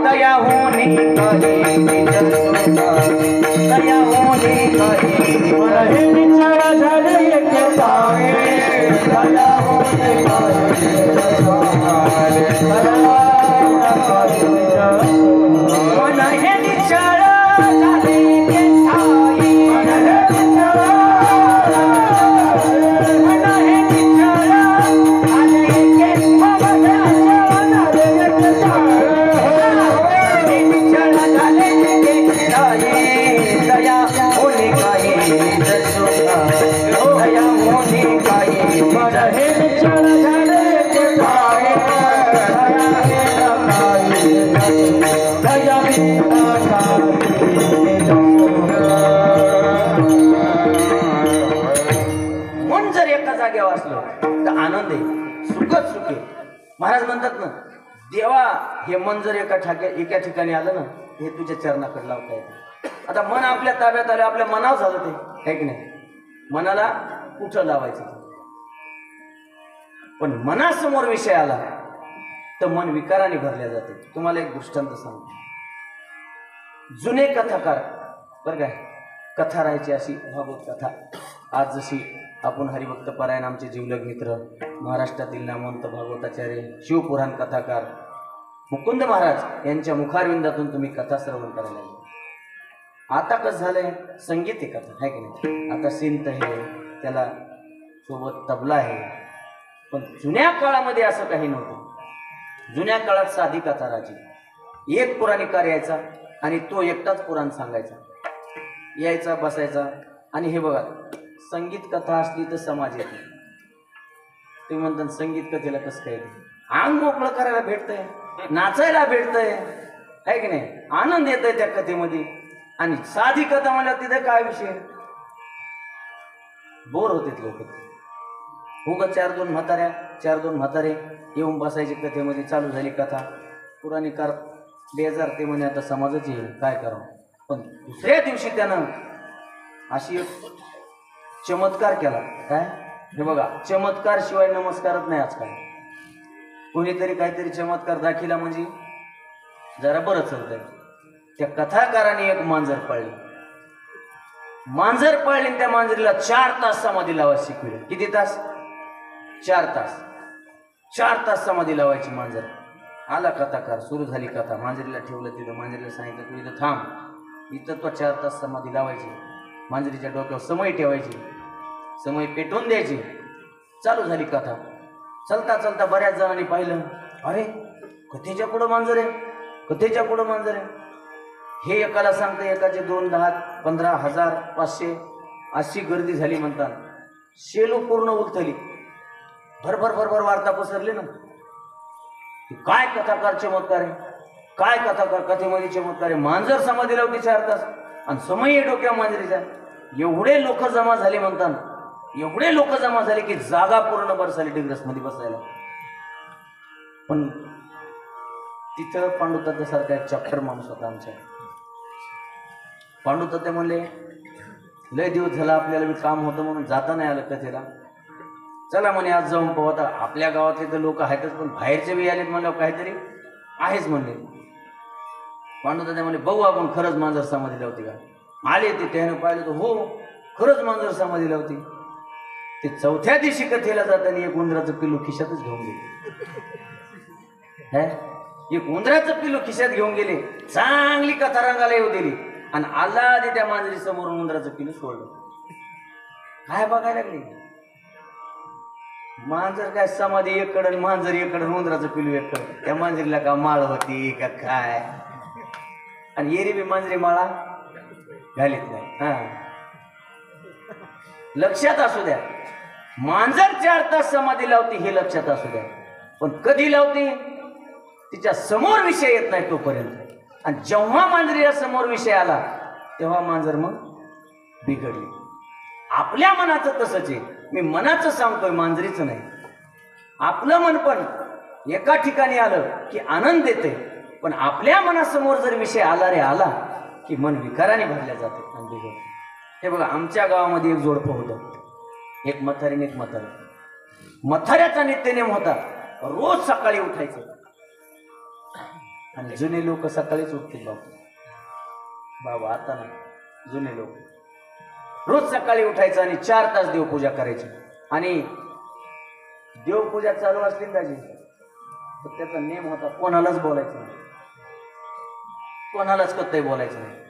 [SPEAKER 1] दया होणे काही दया होणे काही.
[SPEAKER 2] मन हे निश्चळ झाले एके ठाई दया होणे काही
[SPEAKER 1] मन हे निश्चळ झाले एके ठाई आनंद आहे, सुखच सुख आहे. महाराज म्हणतात ना, देवा हे मन जर एका ठिकाणी आलं ना, हे तुझ्या चरणाकडे लावता येते. आता मन आपल्या ताब्यात आलं, आपल्या मनावर झालं ते, आहे की नाही? मनाला कुठं लावायचं? पण मनासमोर विषय आला तर मन विकाराने भरल्या जाते. तुम्हाला एक दृष्टांत सांगतो. जुने कथाकार बरं काय, कथा राहायची अशी भागवत कथा. आज जशी आपण हरिभक्त परायण आमचे जीवलग मित्र महाराष्ट्रातील नामवंत भागवताचार्य शिवपुराण कथाकार मुकुंद महाराज यांच्या मुखारविंदातून तुम्ही कथा श्रवण करायला लागले. आता कसं झालंय, संगीत आहे कथा, आहे की नाही? आता सिंत आहे, त्याला सोबत तबला आहे. पण जुन्या काळामध्ये असं काही नव्हतं. जुन्या काळात साधी कथा राहायची. एक पुराणिकार यायचा आणि तो एकटाच पुराण सांगायचा, यायचा बसायचा. आणि हे बघा, संगीत कथा असली तर समाज येते. तुम्ही म्हणतात संगीत कथेला कसं काय, अंग मोकळं करायला भेटतंय, नाचायला भेटतंय, आहे की नाही? आनंद येतोय त्या कथेमध्ये. आणि साधी कथा म्हणल्यावर तिथे काय विषय, बोर होते लोक. उगा चार दोन म्हातारे येऊन बसायचे कथेमध्ये. चालू झाली कथा, पुराणिकार बेजार ते म्हणे आता समाजाची येईल, काय करावं. पण दुसऱ्या दिवशी त्यानं अशी एक चमत्कार केला. काय हे बघा, चमत्कार शिवाय नमस्कारच नाही आजकाल. कोणीतरी काहीतरी चमत्कार दाखिला म्हणजे जरा बरं चालतंय. त्या कथाकाराने एक मांजर पाळली. त्या मांजरीला 4 तास समाधी लावायची शिकवली. किती तास? 4 तास. 4 तास समाधी लावायची मांजर. आला कथाकार, सुरू झाली कथा. मांजरीला ठेवलं तिथं. मांजरीला सांगितलं तू इथं थांब. इथं तो 4 तास समाधी लावायची. मांजरीच्या डोक्यावर समय ठेवायची, समय पेटवून द्यायची. चालू झाली कथा. चलता चलता बऱ्याच जणांनी पाहिलं, अरे कथेच्या पुढं मांजर आहे, कथेच्या पुढं मांजर आहे. हे एकाला सांगते, एकाचे 2, 10, 15, 1000, 500 अशी गर्दी झाली. म्हणतात शेलू पूर्ण उलथली. भरभर वार्ता पसरली ना. काय कथाकार चमत्कार आहे, काय कथाकार कथेमध्ये चमत्कार आहे. मांजर समाधी लावती 4 तास आणि समय डोक्या मांजरीचा. एवढे लोक जमा झाले म्हणतात, एवढे लोक जमा झाले की जागा पूर्ण बरसाली डिग्रस मध्ये बसायला. पण तिथं पांडुतात्यासारखा एक चॅप्टर माणूस होता आमच्या. पांडुतात्या म्हणले, लय दिवस झाला आपल्याला बी काम होतं म्हणून जाता नाही आलं कथेला. चला म्हणे आज जाऊन पाहू. आता आपल्या गावातले तर लोक आहेतच, पण बाहेरचे बी आलेत म्हणल्यावर काहीतरी आहेच म्हणले. पांडुतात्या म्हणले, बघू आपण खरंच मांजर समाधी लावते का. आले ते, त्यानं पाहिलं तर हो खरंच मांजर समाधी लावते. ते 4थ्या दिवशी कथेला जाताना एक उंदराचं पिल्लू खिशातच घेऊन गेले. एक उंदराचं पिल्लू खिशात घेऊन गेले. चांगली कथा रंगाला येऊ दिली आणि आला ते त्या मांजरी समोरून उंदराचं पिल्लू सोडलं. काय बघायला लागले, मांजर काय समाधी एककडं, मांजर एककडं, उंदराचं पिल्लू एककडं. त्या मांजरीला का माळ होती का काय. आणि एरी बी मांजरी माळा घालीत नाही. लक्षात असू द्या, मांजर 4 तास समाधी लावती हे लक्षात असू द्या. पण कधी लावते, तिच्या समोर विषय येत नाही तोपर्यंत. आणि जेव्हा मांजरीच्या समोर विषय आला तेव्हा मांजर मग बिघडली. आपल्या मनाचं तसंच आहे. मी मनाचं सांगतोय, मांजरीचं नाही. आपलं मन पण एका ठिकाणी आलं की आनंद देते, पण आपल्या मनासमोर जर विषय आला रे आला की मन विकाराने भरल्या जाते आणि बिघडते. हे बघा, आमच्या गावामध्ये एक जोडपं होतं, एक म्हातारी आणि एक म्हातारा. म्हाताऱ्याचा नित्यनेम होता रोज सकाळी उठायचं. आणि जुने लोक सकाळीच उठतील बाबा आता नाही, जुने लोक रोज सकाळी उठायचं आणि 4 तास देवपूजा करायची. आणि देवपूजा चालू असली ना दाजी, तर त्याचा नेम होता कोणालाच बोलायचं नाही, कोणालाच कधी बोलायचं नाही.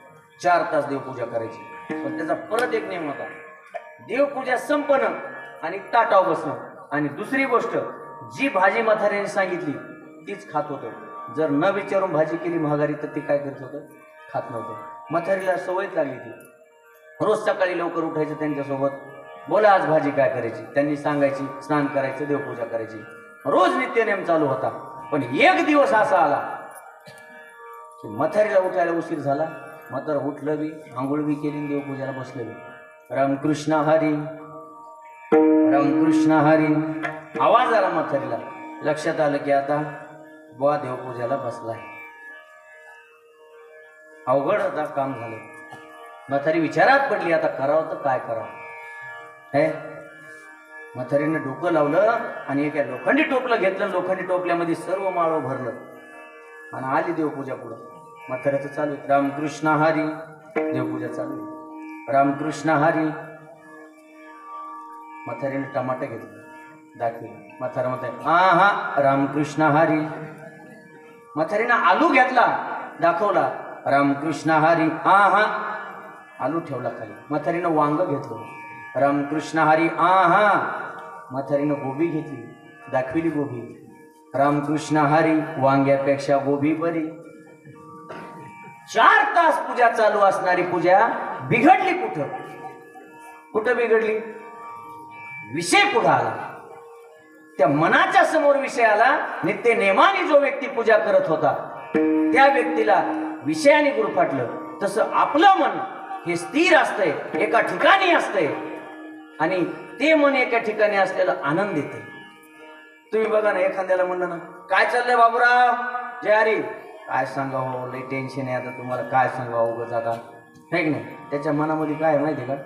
[SPEAKER 1] 4 तास देवपूजा करायची. पण त्याचा परत एक नियम होता, देवपूजा संपणं आणि ताटावर बसणं. आणि दुसरी गोष्ट, जी भाजी म्हाताऱ्याने सांगितली तीच खात होतं. जर न विचारून भाजी केली महागारी तर ती काय करत होतं, खात नव्हतं. म्हातारीला सवयच लागली ती. रोज सकाळी लवकर उठायचं, त्यांच्यासोबत बोला आज भाजी काय करायची, त्यांनी सांगायची, स्नान करायचं, देवपूजा करायची. रोज नित्यनेम चालू होता. पण एक दिवस असा आला की म्हातारीला उठायला उशीर झाला. म्हातार उठलं बी, आंघोळ बी केली, देवपूजाला बसलं बी. रामकृष्ण हरी, रामकृष्ण हरी आवाज आला म्हातारीला. लक्षात आलं की आता बुवा देवपूजाला बसलाय. अवघड आता काम झालं. म्हातारी विचारात पडली, आता करावं तर काय करावं. हे म्हातारीनं डोकं लावलं आणि एका लोखंडी टोपलं घेतलं. लोखंडी टोपल्यामध्ये सर्व माळव भरलं आणि आली देवपूजा पुढं. म्हाताऱ्याचं चालू आहे रामकृष्ण हरी, देवपूजा चालू आहे रामकृष्ण हरी. म्हातारीने टमाटर घेतलं, दाखवलं. म्हातारा म्हणते हा रामकृष्ण हरी. म्हातारीनं आलू घेतला, दाखवला रामकृष्ण हरी. हा आलू ठेवला खाली. म्हातारीनं वांग घेतलं, रामकृष्ण हरी. हा म्हातारीनं गोबी घेतली, दाखविली गोबी. रामकृष्ण हरी, वांग्यापेक्षा गोबी बरी. 4 तास पूजा चालू असणारी पूजा बिघडली कुठं, कुठं बिघडली. विषय पुढे आला, त्या मनाच्या समोर विषय आला. नित्य नेमाने जो व्यक्ती पूजा करत होता त्या व्यक्तीला विषयाने गुरफाटलं. तसं आपलं मन हे स्थिर असतंय, एका ठिकाणी असतंय. आणि ते मन एका ठिकाणी असलेला आनंद येते. तुम्ही बघा ना, एखाद्याला म्हणलं ना, काय चाललंय बाबूराव, जय हरी, काय सांगावं, लई टेन्शन आहे आता, तुम्हाला काय सांगावं उगाच आता, है की नाही. त्याच्या मनामध्ये काय आहे माहिती आहे का,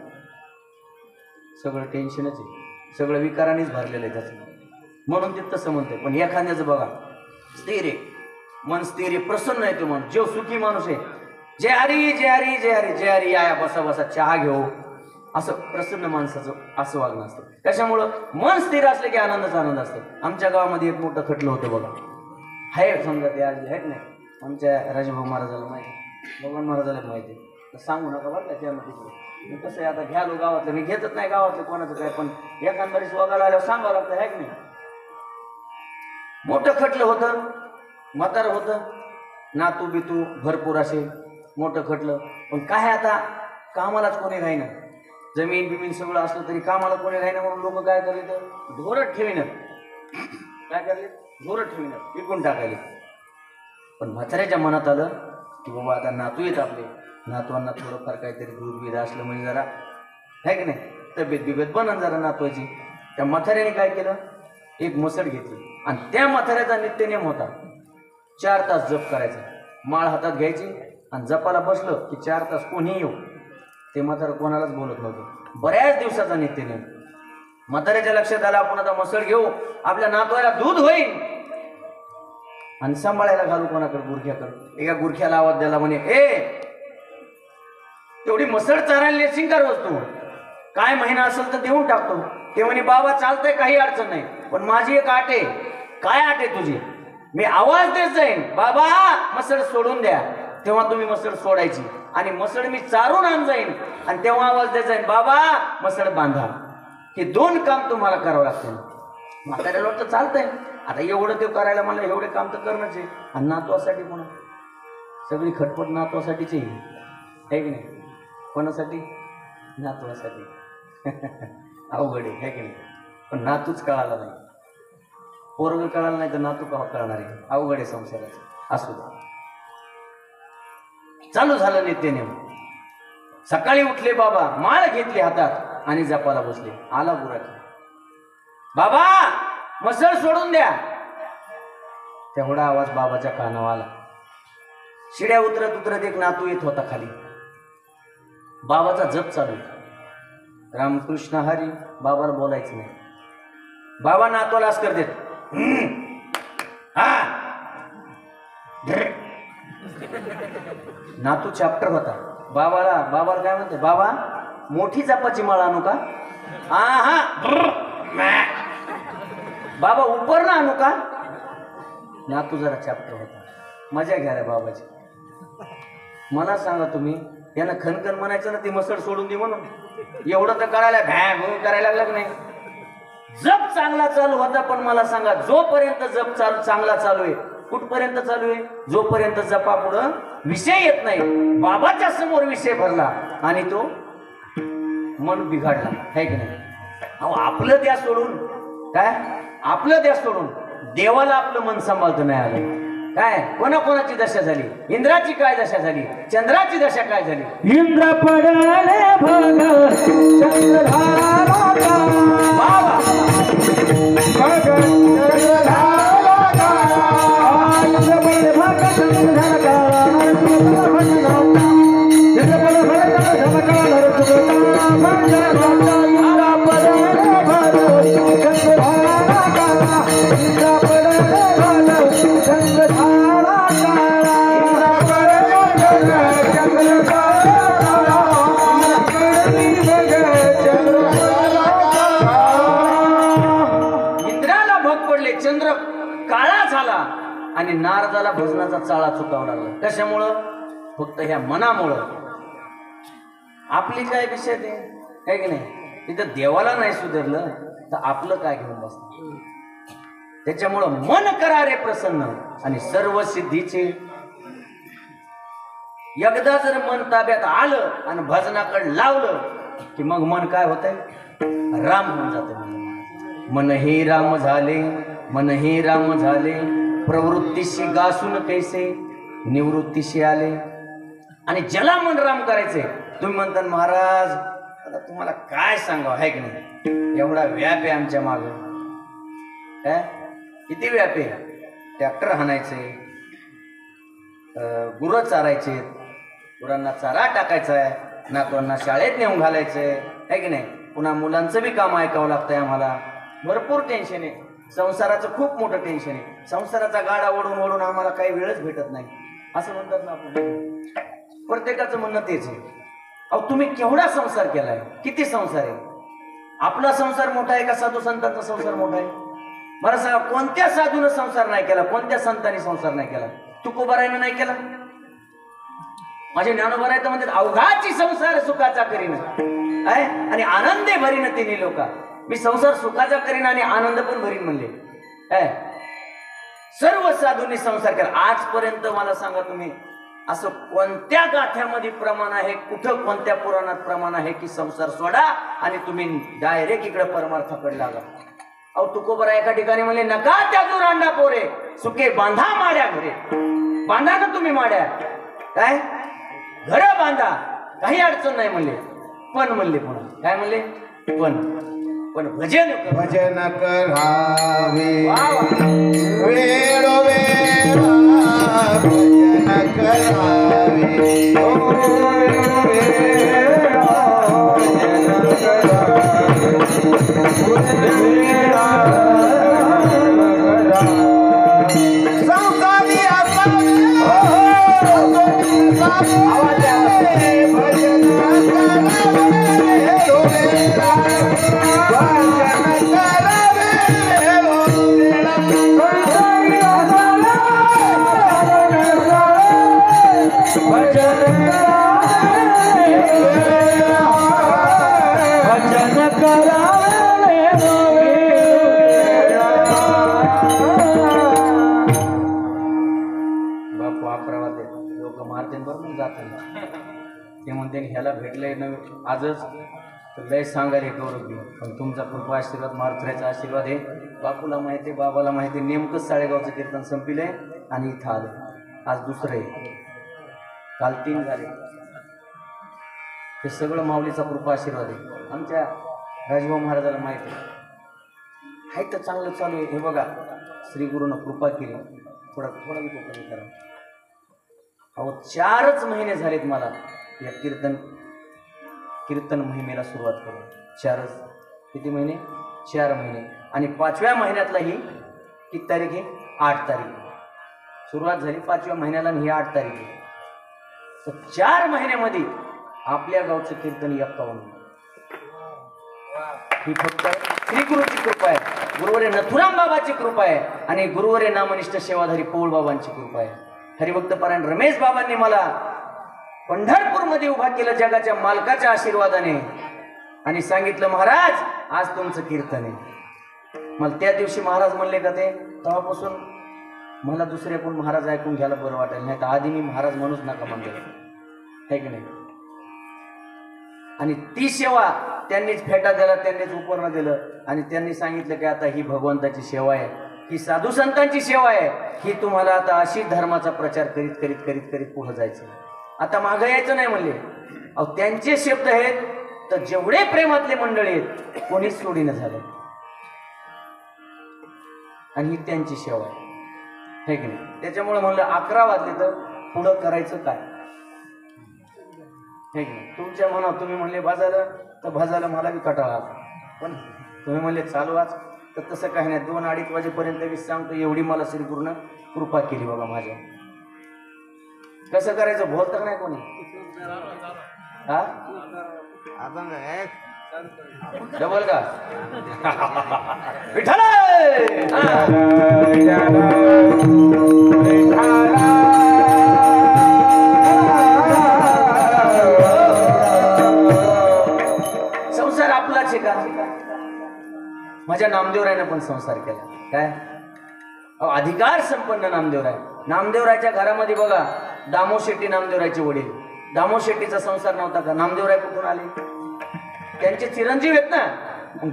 [SPEAKER 1] सगळं टेन्शनच आहे, सगळं विकारानेच भरलेलं आहे त्याचं. म्हणून ते तसं म्हणते. पण एखाद्याचं बघा स्थिर आहे, मन स्थिर आहे, प्रसन्न आहे. तो मन जो सुखी माणूस आहे, जय हरी जय हरी जय हरी जय हरी, या बसा बसा चहा घेऊ, असं प्रसन्न माणसाचं असं वागणं असतं. त्याच्यामुळं मन स्थिर असलं की आनंदच आनंद असतो. आमच्या गावामध्ये एक मोठं खटलं होतं बघा, आहे समजा ते आज आहेत नाही, आमच्या राजभाऊ महाराजाला माहिती, भगवान महाराजाला माहिती, तर सांगू नका बरं का त्यामध्ये. मी कसं आहे आता घ्यालो गावातलं, मी घेतच नाही गावातलं कोणाचं काय, पण एखाद्यावेळेस वगायला आल्यावर सांगावं लागतं, आहे की नाही. मोठं खटलं होतं, म्हातारं होतं, नातू बितू भरपूर असे, मोठं खटलं. पण काय आता कामालाच कोणी राहीना, जमीन बिमीन सगळं असलं तरी कामाला कोणी राहीना. म्हणून लोक काय करले, तर ढोरच ठेविनात. काय करले, ढोरच ठेविनात, विकून टाकायले. पण म्हाताऱ्याच्या मनात आलं की बाबा आता नातू येत आपले, नातवांना थोडंफार काहीतरी दूध बीध असलं म्हणजे जरा, आहे की नाही, तब्येत बिब्येत बनन जरा नातवायची. त्या म्हाताऱ्याने काय केलं, एक मसड घेतली. आणि त्या म्हाताऱ्याचा नित्यनेम होता 4 तास जप करायचा. माळ हातात घ्यायची आणि जपाला बसलं की 4 तास कोणीही येऊ, ते म्हातारं कोणालाच बोलत नव्हतं. बऱ्याच दिवसाचा नित्यनेम. म्हाताऱ्याच्या लक्षात आलं आपण आता मसड घेऊ, आपल्या नातवाला दूध होईल आणि सांभाळायला घालू कोणाकडे, गुरख्याकडे. एका गुरख्याला आवाज द्याला, म्हणे ए तेवढी मसड चारायला नेसिंग कर वस्तू, काय महिना असेल तर देऊन टाकतो. ते म्हणे बाबा चालतंय, काही अडचण नाही, पण माझी एक आट आहे. काय आट आहे तुझी, मी आवाज देत जाईन बाबा मसड सोडून द्या, तेव्हा तुम्ही मसड सोडायची. आणि मसड मी चारून आण जाईन आणि तेव्हा आवाज देत जाईन बाबा मसड बांधा. हे 2 काम तुम्हाला करावं लागतं. म्हाताऱ्याला वाटतं चालतंय, आता एवढं ते करायला मला एवढे काम तर करणंच आहे. आणि नातवासाठी पण सगळी खटपट नातवासाठीच आहे की नाही. कोणासाठी, नातवासाठी. अवघड आहे की नाही. पण नातूच कळाला नाही, पोरग कळाला नाही तर नातू का कळणार आहे. अवघड आहे संसाराचं. असू द्या. चालू झालं नित्यनेम. सकाळी उठले बाबा, माळ घेतली हातात आणि जपाला बसले. आला गुराखी, बाबा मसळ सोडून द्या. तेवढा आवाज बाबाच्या कानावर आला. शिड्या उतरत उतरत एक नातू येत होता खाली. बाबाचा जप चालू आहे. रामकृष्ण हरी. बाबाला बोलायचं नाही. बाबा नातवाला असं करतात. हा नातू चॅप्टर होता. बाबाला काय म्हणते, बाबा मोठी जपाची माळ आणू का? हा बाबा उपर ना आणू का? नातू जरा चॅप्टर होता. मजा घ्या बाबाची. मला सांगा तुम्ही, यांना खनखन म्हणायचं ना, ती मसळ सोडून दे म्हणून. एवढं तर करायला भॅ करायला लागलं नाही. जप चांगला चालू होता, पण मला सांगा जोपर्यंत जप चांगला चालू आहे, कुठपर्यंत चालू आहे? जोपर्यंत जपा पुढं विषय येत नाही. बाबाच्या समोर विषय भरला आणि तो मन बिघडला, है की नाही? अहो आपलं द्या सोडून, काय आपलं द्या सोडून देवाला आपलं मन सांभाळतं नाही आलं. काय कोणाकोणाची दशा झाली? इंद्राची काय दशा झाली? चंद्राची दशा काय झाली?
[SPEAKER 2] इंद्र पडले भग चंद्रधारा
[SPEAKER 1] बाबा चंद्र काळा झाला आणि नारदाला भजनाचा चाळा चुकावा लागला. कशामुळं? फक्त ह्या मनामुळं. आपली काय विषय ते, आहे की नाही? तिथं देवाला नाही सुधारलं तर आपलं काय घेऊन बसतं. त्याच्यामुळं मन करा रे प्रसन्न आणि सर्व सिद्धीचे. एकदा जर मन ताब्यात आलं आणि भजनाकडे लावलं की मग मन काय होतंय? राम होऊन जातं. मन हे राम झाले, मन हे राम झाले, प्रवृत्तीशी गासून कैसे निवृत्तीशी आले. आणि ज्याला मन राम करायचे, तुम्ही म्हणता महाराज आता तुम्हाला काय सांगावं, आहे की नाही? एवढा व्याप आहे आमच्या माग. काय किती व्याप आहे? ट्रॅक्टर हाणायचे, गुरं चारायचे, गुरांना चारा टाकायचा आहे, नातवांना शाळेत नेऊन घालायचंय, आहे की नाही? पुन्हा मुलांचं बी काम ऐकावं लागतंय आम्हाला. भरपूर टेन्शन आहे. संसाराचं खूप मोठं टेन्शन आहे. संसाराचा गाडा ओढून ओढून आम्हाला काही वेळच भेटत नाही, असं म्हणतात ना आपण. प्रत्येकाचं म्हणणं तेच आहे. अहो तुम्ही केवढा संसार केलाय? किती संसार आहे? आपला संसार मोठा आहे का साधू संतांचा संसार मोठा आहे? मला सांगा, कोणत्या साधूनं संसार नाही केला? कोणत्या संतांनी संसार नाही केला? तुकोबारायनं नाही केला? माझे ज्ञानोबा तर म्हणतात अवघाची संसार सुखाचा करीन आहे आणि आनंदे भरीन तिन्ही लोका. मी संसार सुखाचा करीन आणि आनंद पण भरीन म्हणले. सर्व साधूंनी संसार केला. आजपर्यंत मला सांगा तुम्ही, असं कोणत्या गाथ्यामध्ये प्रमाण आहे, कुठं कोणत्या पुराणात प्रमाण आहे की संसार सोडा आणि तुम्ही डायरेक्ट इकडे परमार्थाकडे लागा? अहो तुकोबरा एका ठिकाणी म्हणले, नका त्या दुरांडा पोरे सुखे बांधा माड्या घरे. बांधा ना तुम्ही माड्या, काय घर बांधा, काही अडचण नाही म्हणले. पण म्हणले पुन्हा काय म्हणले? पण भजन
[SPEAKER 3] करावे
[SPEAKER 1] वेळोवेळी
[SPEAKER 3] भजन करावे संसारी
[SPEAKER 1] ते म्हणते ह्याला भेटलंय नवीन आजच तर लय सांगा रे गौरव. पण तुमचा कृपा आशीर्वाद, मारुतीचा आशीर्वाद आहे. बापूला माहिती आहे, बाबाला माहिती आहे. नेमकंच साडेगावचं कीर्तन संपलंय आणि इथं आलं. आज दुसरं आहे, काल 3 झाले. हे सगळं माऊलीचा कृपा आशीर्वाद आहे. आमच्या राजभाऊ महाराजाला माहिती आहे तर चांगलं चालू आहे. हे बघा, श्री गुरुनं कृपा केली. थोडा मी कृपा करा. अहो 4च महिने झालेत मला या कीर्तन कीर्तन मोहिमेला सुरुवात करू. किती महिने? 4 महिने. आणि 5व्या महिन्यातला ही किती तारीख आहे? 8 तारीख सुरुवात झाली 5व्या महिन्याला आणि ही 8 तारीख आहे. तर 4 महिन्यामध्ये आपल्या गावचं कीर्तन 51. ही फक्त श्री गुरुची कृपा आहे, गुरुवरे नथुराम बाबाची कृपा आहे आणि गुरुवरे नामनिष्ठ सेवाधारी पौळ बाबांची कृपा आहे. हरिभक्त पारायण रमेश बाबांनी मला पंढरपूरमध्ये उभा केलं जगाच्या मालकाच्या आशीर्वादाने आणि सांगितलं, महाराज आज तुमचं कीर्तन आहे. मला त्या दिवशी महाराज म्हणले का ते, तेव्हापासून मला दुसरे कोण महाराज ऐकून घ्यायला बरं वाटेल, नाही तर आधी मी महाराज म्हणूच नका म्हणले, आहे की नाही. आणि ती सेवा त्यांनीच फेटा दिला, त्यांनीच उपर्ण दिलं आणि त्यांनी सांगितलं की आता ही भगवंताची सेवा आहे, ही साधू संतांची सेवा आहे, ही तुम्हाला आता अशी धर्माचा प्रचार करीत करीत करीत करीत पुढे जायचं, आता मागं यायचं नाही म्हणले. अहो त्यांचे शब्द आहेत तर जेवढे प्रेमातले मंडळी आहेत कोणीच सोडीनं झालं आणि ही त्यांची सेवा आहे की नाही. त्याच्यामुळे म्हणलं 11 वाजले तर पुढं करायचं काय, हे की नाही. तुमच्या मनात तुम्ही म्हणले बाजारला तर बाजारला मला बी कटाळा, पण तुम्ही म्हणले चालू आज तर तसं काही नाही. 2-2:30 वाजेपर्यंत मी सांगतो, एवढी मला श्रीगुरूनं कृपा केली बाबा माझ्या. कसं करायचं बोलतं नाही कोणी, हा डबल का विठ्ठल संसार आपलाच आहे का? माझ्या नामदेवरायनं पण संसार केला काय, अधिकार संपन्न नामदेवराय. नामदेवरायच्या घरामध्ये बघा दामो शेट्टी नामदेवरायचे वडील, दामो शेट्टीचा संसार नव्हता का? नामदेवराय कुठून आले? त्यांचे चिरंजीव आहेत ना.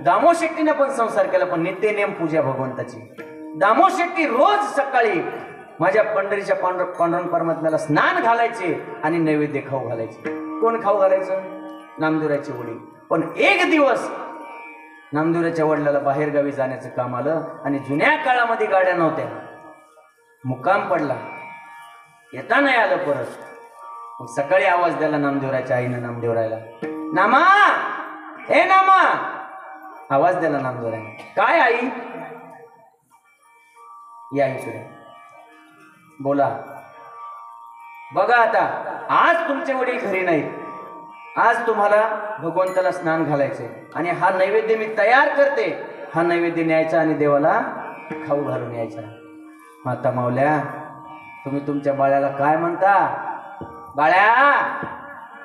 [SPEAKER 1] दामो शेट्टीने पण संसार केला, पण नित्य नेम पूजा भगवंताची. दामो शेट्टी रोज सकाळी माझ्या पंढरीच्या पांडुरंग परमात्म्याला स्नान घालायचे आणि नैवेद्य खाऊ घालायचे. कोण खाऊ घालायचं? नामदेवरायचे वडील. पण एक दिवस नामदेवरायच्या वडिलाला बाहेरगावी जाण्याचं काम आलं आणि जुन्या काळामध्ये गाड्या नव्हत्या, मुक्काम पडला, येता नाही आलं परत. मग सकाळी आवाज द्याला नामदेवरायच्या आईनं नामदेवरायला, नामा हे नामा, आवाज द्याला नामदेवरायने. काय आई? या इकडे बोला. बघा आता आज तुमचे वडील घरी नाहीत, आज तुम्हाला भगवंताला स्नान घालायचे आणि हा नैवेद्य मी तयार करते, हा नैवेद्य न्यायचा आणि देवाला खाऊ घालून यायचा. माता मावल्या तुम्ही तुमच्या बाळ्याला काय म्हणता? बाळ्या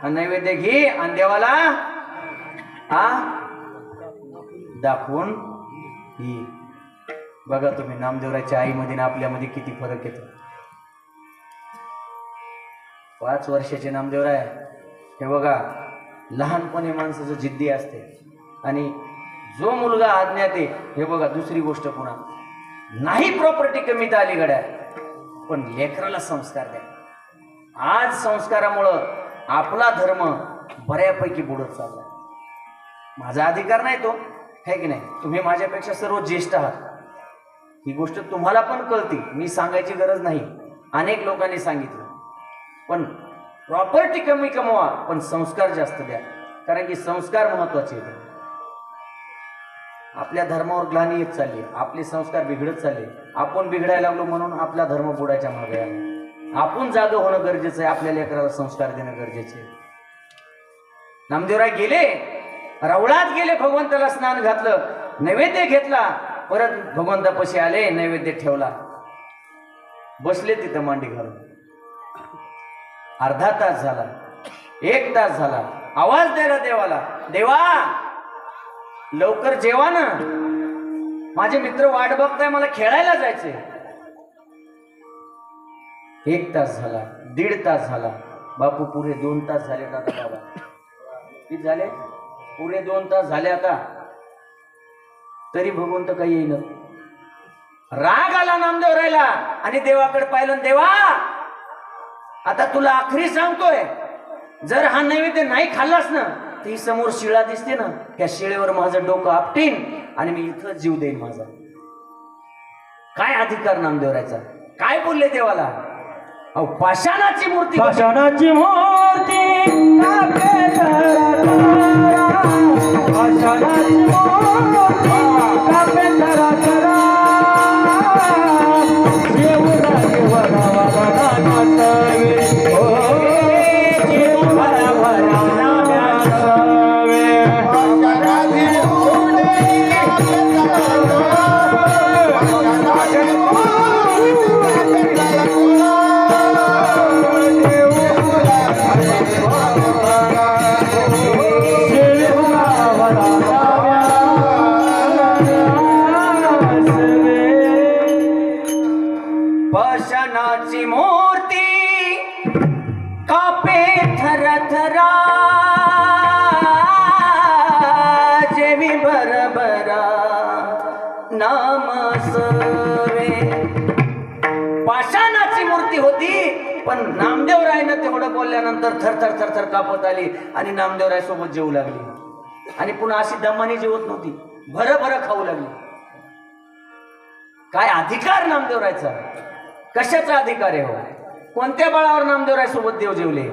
[SPEAKER 1] हा नैवेद्य घे आणि देवाला दाखवून ही. बघा तुम्ही नामदेवरायच्या आईमध्ये ना आपल्यामध्ये किती फरक येतो. 5 वर्षाचे नामदेवराय हे बघा, लहानपणी माणसाचं जिद्दी असते आणि जो मुलगा आज्ञात आहे, हे बघा दुसरी गोष्ट पुन्हा नाही प्रॉपर्टी कमीत आली गड्या, पण लेकराला संस्कार द्या. आज संस्कारामुळं आपला धर्म बऱ्यापैकी बुडत चाललाय. माझा अधिकार नाही तो, है की नाही. तुम्ही माझ्यापेक्षा सर्व ज्येष्ठ आहात, ही गोष्ट तुम्हाला पण कळते, मी सांगायची गरज नाही, अनेक लोकांनी सांगितलं. पण प्रॉपर्टी कमी कमवा पण संस्कार जास्त द्या, कारण की संस्कार महत्वाचे आहेत. आपल्या धर्मावर ग्लानी येत चालली, आपले संस्कार बिघडत चालले. आपण बिघडायला लागलो म्हणून आपला धर्म बुडायच्या मागे आहे. आपण जागं होणं गरजेचं आहे, आपल्या लेकराला संस्कार देणं गरजेचं आहे. नामदेवराय गेले, रवळात गेले, भगवंताला स्नान घातलं, नैवेद्य घेतला, परत भगवंतापाशी आले, नैवेद्य ठेवला, बसले तिथं मांडी घालून. अर्धा तास झाला, 1 तास झाला, आवाज द्यायला देवाला, देवा लवकर जेवा ना, माझे मित्र वाट बघताय, मला खेळायला जायचंय. 1 तास झाला, 1.5 तास झाला, बापू पुरे 2 तास झाले आता. बाबा किती झाले? पुरे 2 तास झाले आता, तरी भगवंत काही येईन. राग आला नामदेवरायला आणि देवाकडे पाहिलं, देवा आता तुला आखरी सांगतोय, जर हा नैवेद्य नाही खाल्लास ना, ती समोर शिळा दिसते ना, त्या शिळेवर माझं डोकं आपटीन आणि मी इथं जीव देईन माझा. काय अधिकार नामदेवरायचा? काय बोलले देवाला? अहो पाषाणाची मूर्ती,
[SPEAKER 2] पाषाणाची मूर्ती पाषाणाची मूर्ती कापे थरा थरा जेवढा जेवढा वारा नाचावे ओ जेवढा वारा नाचावे
[SPEAKER 1] पाषाणाची मूर्ती कापे थरा थरा जेवी बरबरा नामसवे. पाषाणाची मूर्ती होती पण नामदेवरायनं तेवढं बोलल्यानंतर थरथर थरथर कापत आली आणि नामदेवराय सोबत जेवू लागली आणि पुन्हा अशी दमाने जेवत नव्हती, भरभर खाऊ लागली. काय अधिकार नामदेवरायचा, कशाचा अधिकार आहे हो? कोणत्या बळावर नामदेवराय सोबत देव जेवले?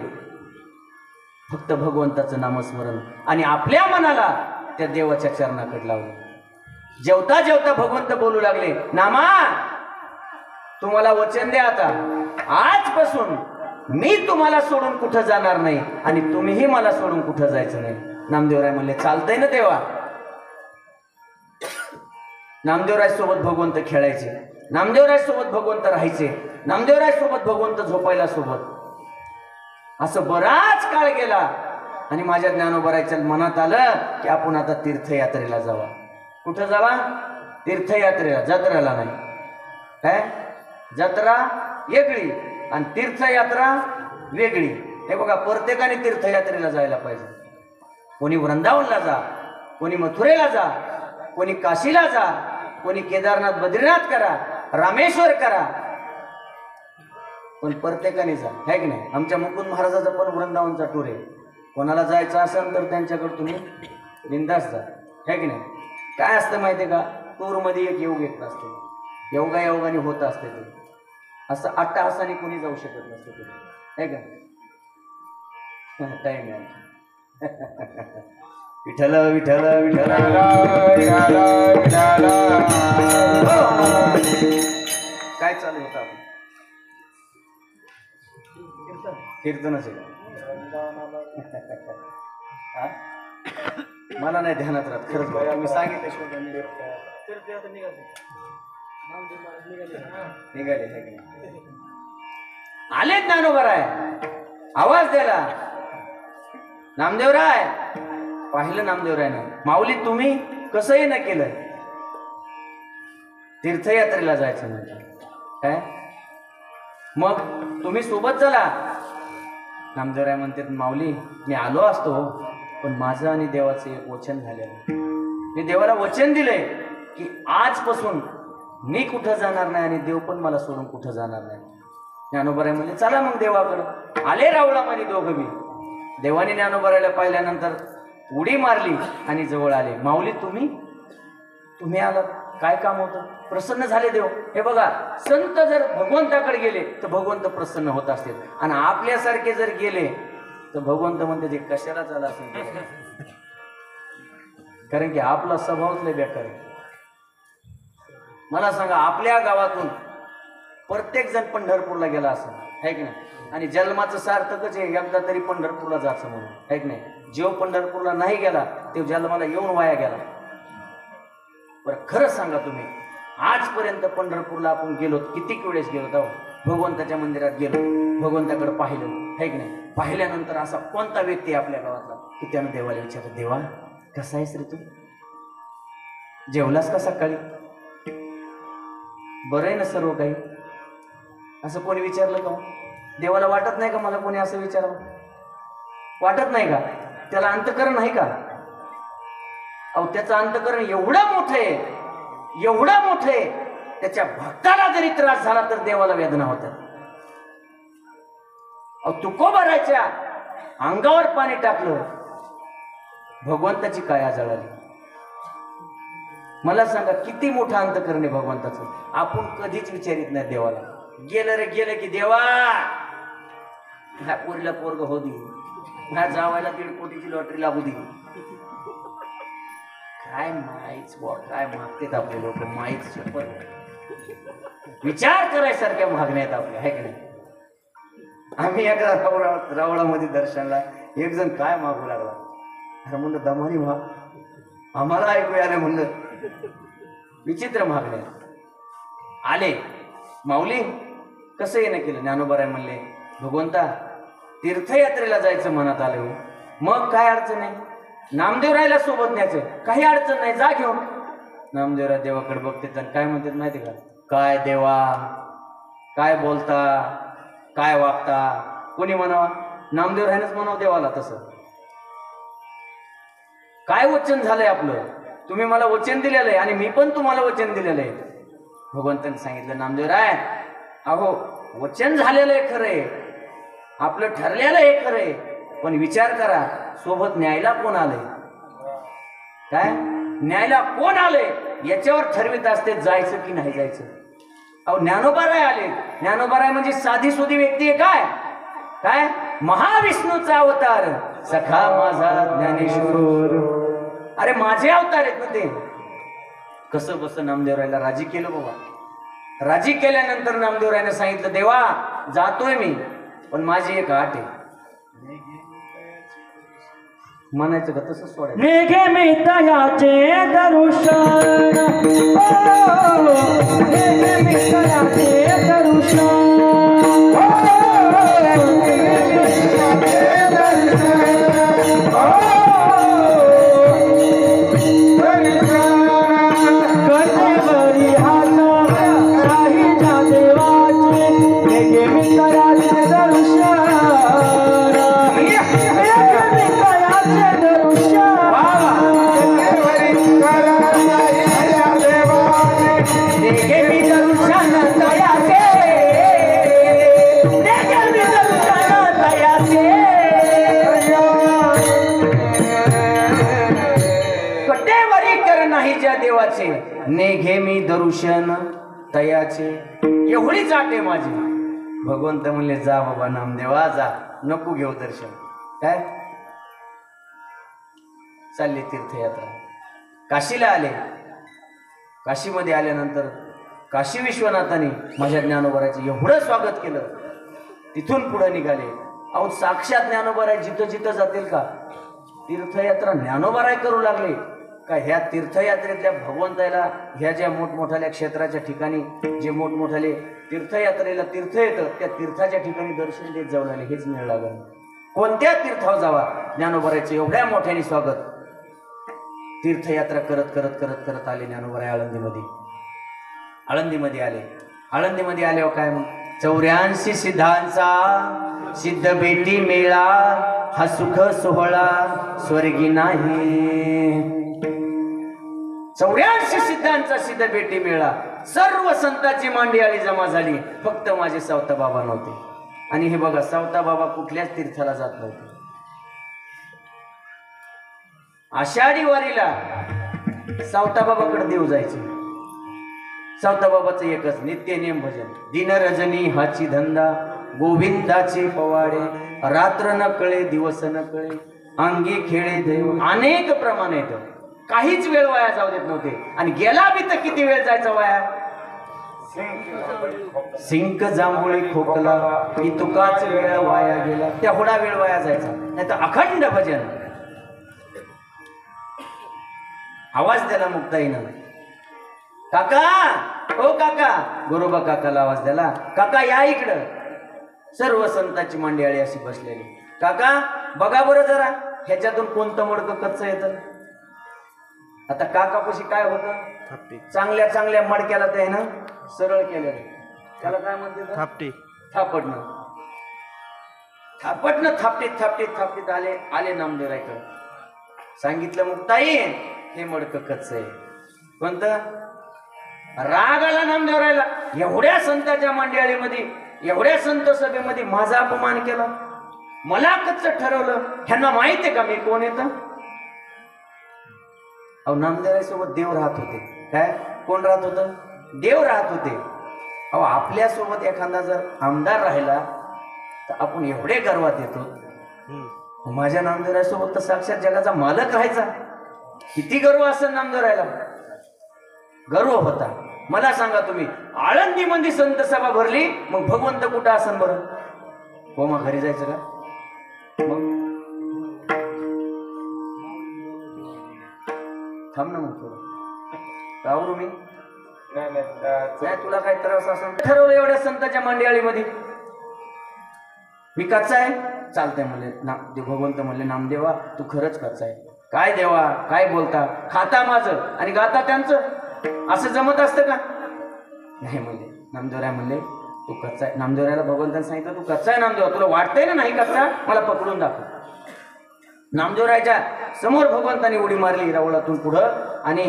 [SPEAKER 1] फक्त भगवंताचं नामस्मरण आणि आपल्या मनाला त्या देवाच्या चरणाकडे लावले. जेवता जेवता भगवंत बोलू लागले, नामा तुम्हाला वचन द्या, आता आजपासून मी तुम्हाला सोडून कुठं जाणार नाही आणि तुम्हीही मला सोडून कुठं जायचं नाही. नामदेवराय म्हणले, चालतंय ना देवा. नामदेवराय सोबत भगवंत खेळायचे, नामदेवराय सोबत भगवंत राहायचे, नामदेवराय सोबत भगवंत झोपायला सोबत. असं बराच काळ गेला आणि माझ्या ज्ञानोबरायच्या मनात आलं की आपण आता तीर्थयात्रेला जावा. कुठं जावा? तीर्थयात्रेला, जत्रेला नाही. काय? जत्रा वेगळी आणि तीर्थयात्रा वेगळी. हे बघा, प्रत्येकाने तीर्थयात्रेला जायला पाहिजे. कोणी वृंदावनला जा, कोणी मथुरेला जा, कोणी काशीला जा, कोणी केदारनाथ बद्रीनाथ करा, रामेश्वर करा, पण प्रत्येकाने जा, है की नाही? आमच्या मुकुंद महाराजाचा पण वृंदावनचा टूर आहे. कोणाला जायचं असेल तर त्यांच्याकडे तुम्ही बिंदास जा, है की नाही? काय असतं माहिती आहे का, टूरमध्ये एक योग येत नसते, योगायोगाने होत असते ते. असं अट्टाहासाने कोणी जाऊ शकत नसतं ते, है का? टाइम आहे. विठ्ठल विठ्ठल विठ्ठल काय चालू होतं आपण? कीर्तनच आहे. मला नाही ध्यानात राहत खरंच बघा, मी सांगितलं निघाले. आले ज्ञानोबराय, आवाज द्यायला, नामदेवराय. पाहिलं नामदेवरायनं, माऊली तुम्ही कसंही न केलं, तीर्थयात्रेला जायचं म्हणजे काय? मग तुम्ही सोबत चला. नामदेवराय म्हणते, माऊली मी आलो असतो पण माझं आणि देवाचं एक वचन झालेलं. मी देवाला वचन दिलंय की आजपासून मी कुठं जाणार नाही आणि देव पण मला सोडून कुठं जाणार नाही. ज्ञानोबराय म्हणले, चला मग देवाकडं. आले रावळामध्ये दोघं बी. देवाने ज्ञानोबरायला पाहिल्यानंतर उडी मारली आणि जवळ आले. माऊली तुम्ही आलात, काय काम होतं? प्रसन्न झाले देव. हे बघा, संत जर भगवंताकडे गेले तर भगवंत प्रसन्न होत असतील आणि आपल्यासारखे जर गेले तर भगवंत म्हणते ते कशाला चाला असेल. कारण की आपला स्वभावच लय बेकार आहे. मला सांगा, आपल्या गावातून प्रत्येक जण पंढरपूरला गेला असेल, है की नाही? आणि जन्माचं सार्थकच आहे, एकदा तरी पंढरपूरला जायचं म्हणून, है की नाही? जेव पंढरपूरला नाही गेला ते जन्माला येऊन वाया गेला. बरं खरंच सांगा तुम्ही, आजपर्यंत पंढरपूरला आपण गेलो, किती वेळेस गेलो जाऊ, भगवंताच्या मंदिरात गेलो, भगवंताकडे पाहिलं, है की नाही? पाहिल्यानंतर असा कोणता व्यक्ती आपल्या गावातला की त्यानं देवाला विचारलं, देवा कसा आहेस रे तू? जेवलास का सकाळी? बरं आहे ना सर्व काही? असं कोणी विचारलं का? देवाला वाटत नाही का मला कोणी असं विचारावं? वाटत नाही का? त्याला अंतकरण नाही का? अहो, त्याचं अंतकरण एवढं मोठं आहे, एवढं मोठं आहे, त्याच्या भक्ताला जरी त्रास झाला तर देवाला वेदना होतात. अहो, तुकोबाराच्या अंगावर पाणी टाकलं, भगवंताची काया जळाली. मला सांगा, किती मोठं अंतकरण आहे भगवंताचं. आपण कधीच विचारित नाही देवाला. गेलं रे गेलं की देवा ह्या पोरीला पोरग हो दे, ह्या जावायला 1.5 कोटीची लॉटरी लागू दे. काय माहीच बुवा, काय मागतेत आपले लोक माहीच शपथ विचार करायसारख्या मागण्यात आपल्या आहे की नाही. आम्ही एका रावळामध्ये दर्शनला एक जण काय मागू लागला, अरे म्हणलं दमानी माग, आम्हाला ऐकू आलं म्हणलं विचित्र मागण्या आले. माऊली कसं येणं केलं, ज्ञानोबराय म्हणले भगवंता तीर्थयात्रेला जायचं मनात आलं हो. मग काय अडचण आहे, नामदेवरायला सोबत न्यायचं, काही अडचण नाही, जा घेऊन. नामदेवराय देवाकडे बघते तर काय म्हणतात माहिती का, काय देवा काय बोलता काय वागता, कोणी म्हणावा, नामदेवरायनंच म्हणावं देवाला तसं. काय वचन झालंय आपलं, तुम्ही मला वचन दिलेलं आहे आणि मी पण तुम्हाला वचन दिलेलं आहे. भगवंतांनी सांगितलं नामदेवराय अहो वचन झालेलं आहे खरंय, आपलं ठरलेलं आहे खरंय, पण विचार करा सोबत न्यायला कोण आलंय, काय न्यायला कोण आलंय याच्यावर ठरवित असते जायचं की नाही जायचं. अहो ज्ञानोबाराय आले, ज्ञानोबाराय म्हणजे साधी सुधी व्यक्ती आहे काय, काय महाविष्णूचा अवतार सखा माझा ज्ञानेश्वर, अरे माझे अवतार आहेत ना ते. कसं बस नामदेवरायला राजी केलं बाबा. राजी केल्यानंतर नामदेवरायने सांगितलं देवा जातोय मी, पण माझी एक अट आहे. म्हणायचं का तसंच सोडायचं.
[SPEAKER 2] नेघे मी तयाचे दर्शन, नेघे मी तयाचे दर्शन, कटेवरी हात राहीच्या देवाचे, नेघे मी तयाचे दर्शन,
[SPEAKER 1] देवाचे नेघे मी दर्शन तयाचे, एवढीच आट आहे माझी. भगवंत म्हणले जा बाबा नामदेवा जा, नको घेऊ दर्शन. काय चालले तीर्थयात्रा, काशीला आले. काशीमध्ये आल्यानंतर काशी विश्वनाथाने माझ्या ज्ञानोबराचे एवढं स्वागत केलं. तिथून पुढे निघाले. अहो साक्षात ज्ञानोबराय जिथं जिथं जातील का तीर्थयात्रा ज्ञानोबराय करू लागले का. ह्या तीर्थयात्रेतल्या भगवंताला ह्या ज्या मोठमोठ्या क्षेत्राच्या ठिकाणी जे मोठमोठ्याले तीर्थयात्रेला तीर्थ येतं त्या तीर्थाच्या ठिकाणी दर्शन देत जाऊ लागले. हेच मिळ लागलं. कोणत्या तीर्थावर जावा ज्ञानोबरायचं एवढ्या मोठ्याने स्वागत. तीर्थयात्रा करत करत करत करत आले ज्ञानोबराय आळंदीमध्ये. आळंदीमध्ये आले. आळंदीमध्ये आल्यावर काय मग 84 सिद्धांचा सिद्ध भेटी मेळा, हा सुख सोहळा स्वर्गी नाही. 84 सिद्धांचा सिद्ध भेटी मेळा, सर्व संतांची मांडियाळी जमा झाली, फक्त माझे सावता बाबा नव्हते. आणि हे बघा सावता बाबा कुठल्याच तीर्थाला जात नव्हते. आषाढी वारीला सावता बाबाकडे देव जायचे. सावता बाबाचं एकच नित्य नेम भजन. दिन रजनी हाची धंदा, गोविंदाचे पवाडे, रात्र न कळे दिवस न कळे, अंगी खेळे देव. अनेक प्रमाण येत, काहीच वेळ वाया जाऊ देत नव्हते. आणि गेला बी तर किती वेळ जायचा वाया. सिंक जांभुळी खोकला की तुकाच वेळ वाया गेला, तेवढा वेळ वाया जायचा. नाही तर अखंड भजन. आवाज द्याला मुक्ताईनं, काका ओ काका, गुरुबा काकाला आवाज द्याला, काका या इकडं. सर्व संतांची मांडियाळी अशी बसलेली. काका बघा बरं जरा ह्याच्यातून कोणतं मडकं कच्च येतं. आता काकापाशी काय होतं, चांगल्या चांगल्या मडक्याला ते ना सरळ केलेलं, त्याला काय म्हणते थापटी. थापटणं थापटणं थापटीत थापटीत थापटीत आले. आले नामदेवरायकडे. सांगितलं मुक्ताई हे मडकं कच्च आहे. कोणतं. राग आला नामदेवरायला. एवढ्या संतांच्या मांडियाळीमध्ये एवढ्या संत सभेमध्ये माझा अपमान केला, मला कच्च ठरवलं. ह्यांना माहित आहे का मी कोण येतं. अहो नामदेवराय सोबत देव राहत होते. काय कोण राहत होतं, देव राहत होते. अहो आपल्या सोबत एखादा जर आमदार राहिला तर आपण एवढे गर्वात येतो. माझ्या नामदेवराय सोबत तर साक्षात जगाचा मालक राहायचा. किती गर्व असेल नामदेवरायला, गर्व होता. मला सांगा तुम्ही, आळंदी मध्ये संत सभा भरली, मग भगवंत कुठं असन बरं? हो मग घरी जायचं का? मग थांब ना, मग थोडं कावरू मी नाही, तुला काय त्रास असं ठरवलं एवढ्या संतांच्या मंडळीमध्ये? मी कच्चा आहे, चालतंय म्हणले भगवंत म्हणले, नामदेवा तू खरंच कच्चा आहे. काय देवा, काय बोलता, खाता माझं आणि गाता त्यांचं, असं जमत असतं का? नाही म्हणले. नामदेवराय म्हणले तू कच्चा आहे. नामदेवरायला भगवंताने सांगितलं तू कच्चा आहे नामदेवा, तुला वाटतंय ना नाही कच्चा, मला पकडून दाखव. नामदेवरायच्या समोर भगवंताने उडी मारली रावळातून पुढं, आणि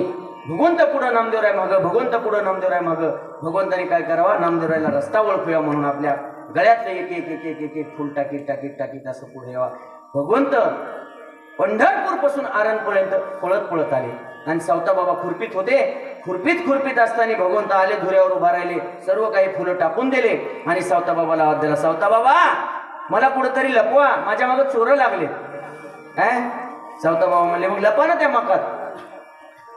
[SPEAKER 1] भगवंत पुढं नामदेवराय मागं, भगवंत पुढं नामदेवराय मागं. भगवंताने काय करावा, नामदेवरायला रस्ता ओळखूया म्हणून आपल्या गळ्यातलं एक एक एक एक एक एक फुल टाकीत टाकीत टाकीत असं पुढे यावा. भगवंत पंढरपूर पासून आरणपर्यंत पळत पळत आले, आणि सावता बाबा खुरपीत होते. खुरपीत असताना भगवंत आले, धुऱ्यावर उभा राहिले, सर्व काही फुलं टाकून दिले, आणि सावता बाबाला आवाज दिला, सावता बाबा मला कुठंतरी लपवा, माझ्या मागं चोरं लागले. सावता बाबा म्हणले मग लपा ना त्या मकात.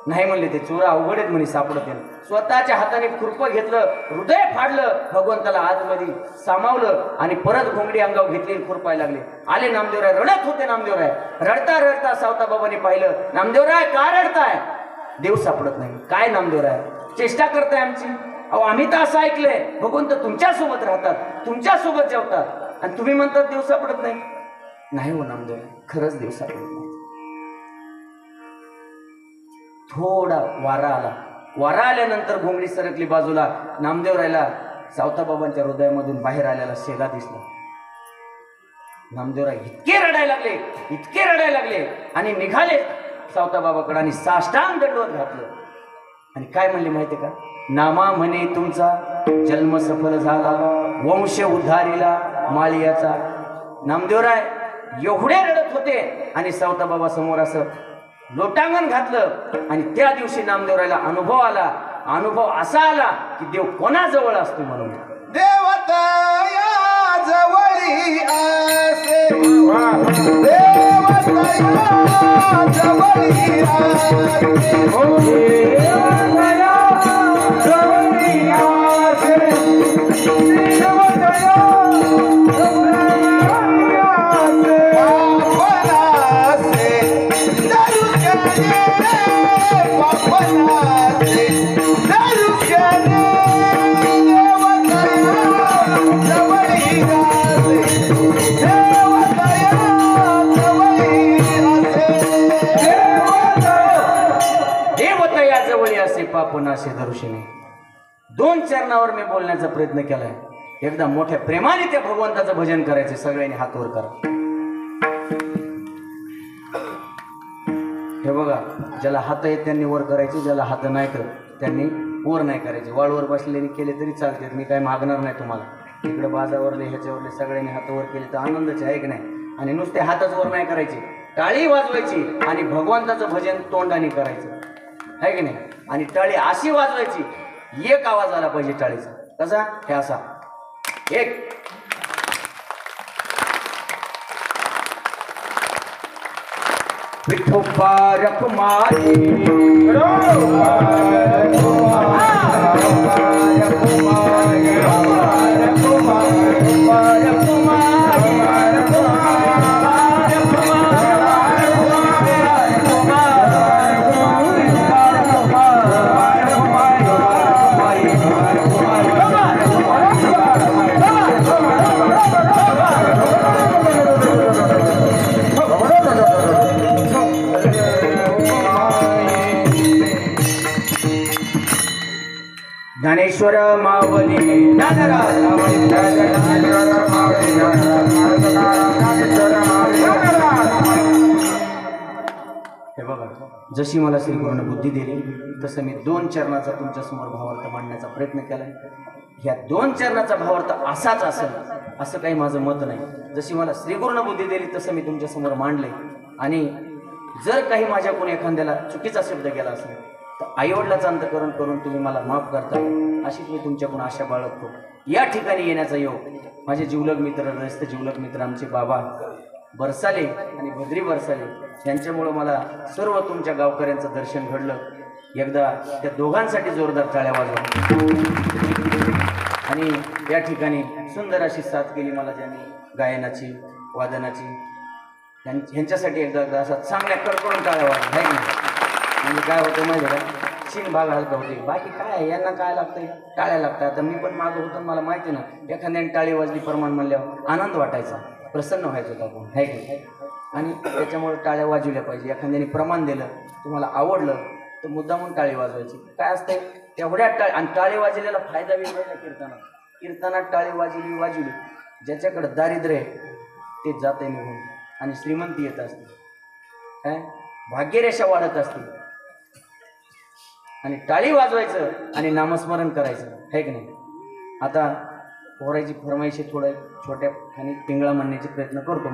[SPEAKER 1] नाही म्हणले, ते चोर अवघड आहेत म्हणे, सापडत नाही. स्वतःच्या हाताने खुरपं घेतलं, हृदय फाडलं, भगवंताला आतमध्ये सामावलं, आणि परत घोंगडी अंगावर घेतली, खुरपायला लागले. आले नामदेवराय, रडत होते नामदेवराय. रडता रडता सावता बाबाने पाहिलं, नामदेवराय का रडताय? देव सापडत नाही. काय नामदेवराय चेष्टा करताय आमची? अहो आम्ही तर असं ऐकलंय, भगवंत तुमच्यासोबत राहतात, तुमच्यासोबत जेवतात, आणि तुम्ही म्हणतात देव सापडत नाही. नाही हो नामदेवराय, खरंच देव सापडत नाही. थोडा वारा आला, वारा आल्यानंतर घोंगडी सरकली बाजूला. नामदेवरायला सावता बाबांच्या हृदयामधून बाहेर आलेला शेला दिसला. नामदेवराय इतके रडायला लागले, आणि निघाले सावता बाबाकडे, आणि साष्टांग दंडवत घातलं, आणि काय म्हणले माहितीये का? नामा म्हणे तुमचा जन्म सफल झाला, वंश उद्धारीला माळियाचा. नामदेवराय एवढे रडत होते, आणि सावता बाबा समोर असं लोटांगण घातलं, आणि त्या दिवशी नामदेवरायला अनुभव आला. अनुभव असा आला की देव कोणाजवळ असतो म्हणून.
[SPEAKER 3] देवता या जवळी असे, देवता या जवळी असे, हो देवता या जवळी असे, देवता या
[SPEAKER 1] पापनाशे दर्शने. दोन चरणावर मी बोलण्याचा प्रयत्न केलाय. एकदा मोठ्या प्रेमाने त्या भगवंताचं भजन करायचे, सगळ्यांनी हात वर करा. हे बघा, ज्याला हात आहेत त्यांनी वर करायचे, ज्याला हात नाही तर त्यांनी वर नाही करायचे. वाळवर बसलेले केले तरी चालते, मी काय मागणार नाही तुम्हाला. इकडे बाजावरले ह्याच्यावरले सगळ्यांनी हात वर केले तर आनंदच आहे की नाही. आणि नुसते हातच वर नाही करायचे, टाळी वाजवायची, आणि भगवंताचं भजन तोंडाने करायचं, आहे की नाही. आणि टाळी अशी वाजवायची, एक आवाज आला पाहिजे टाळीचा. कसा? हे असा एक. विठोबा रखुमाई ज्ञानेश्वर मावली ज्ञानराज हे बघा, जशी मला श्रीगुरूने बुद्धी दिली तसं मी दोन चरणाचा तुमच्या समोर भावार्थ मांडण्याचा प्रयत्न केलाय. ह्या दोन चरणाचा भावार्थ असाच असेल असं काही माझं मत नाही. जशी मला श्रीगुरूने बुद्धी दिली तसं मी तुमच्या समोर मांडले. आणि जर काही माझ्याकडून एखाद्याला चुकीचा शब्द गेला असेल तर आईवडिलाचं अंतकरण करून तुम्ही मला माफ करता, अशीच मी तुमच्याकडून आशा बाळगतो. या ठिकाणी येण्याचा योग माझे जिवलग मित्र, रस्त जिवलग मित्र आमचे बाबा बरसाले आणि भद्री बरसाले यांच्यामुळं मला सर्व तुमच्या गावकऱ्यांचं दर्शन घडलं. एकदा त्या दोघांसाठी जोरदार टाळ्या वाजवा. आणि या ठिकाणी सुंदर अशी साथ केली मला त्यांनी गायनाची वादनाची. ह्यांच्यासाठी एकदा असा चांगल्या कडकडून टाळ्या वाजवा आहे ना. म्हणजे काय होतं माहिती का, चिन भाग हलका होते. बाकी काय आहे, यांना काय लागतंय, टाळ्या लागतात. आता मी पण मागं होतो, मला माहिती ना, एखाद्याने टाळी वाजली प्रमाण म्हणल्यावर आनंद वाटायचा, प्रसन्न व्हायचं होतं आपण आहे की. आणि त्याच्यामुळे टाळ्या वाजवल्या पाहिजे. एखाद्याने प्रमाण दिलं, तुम्हाला आवडलं तर मुद्दामून टाळी वाजवायची. काय असतंय तेवढ्या आणि टाळी वाजवलेला फायदा वेगळा. कीर्तनात टाळी वाजवली ज्याच्याकडे दारिद्र्य आहे ते जाते निघून आणि श्रीमंती येत असते, काय भाग्यरेषा वाढत असते. आणि टाळी वाजवायचं आणि नामस्मरण करायचं आहे की नाही. आता पोरायची फरमाईशी थोड्या छोट्या आणि पिंगळा म्हणण्याचे प्रयत्न करतो.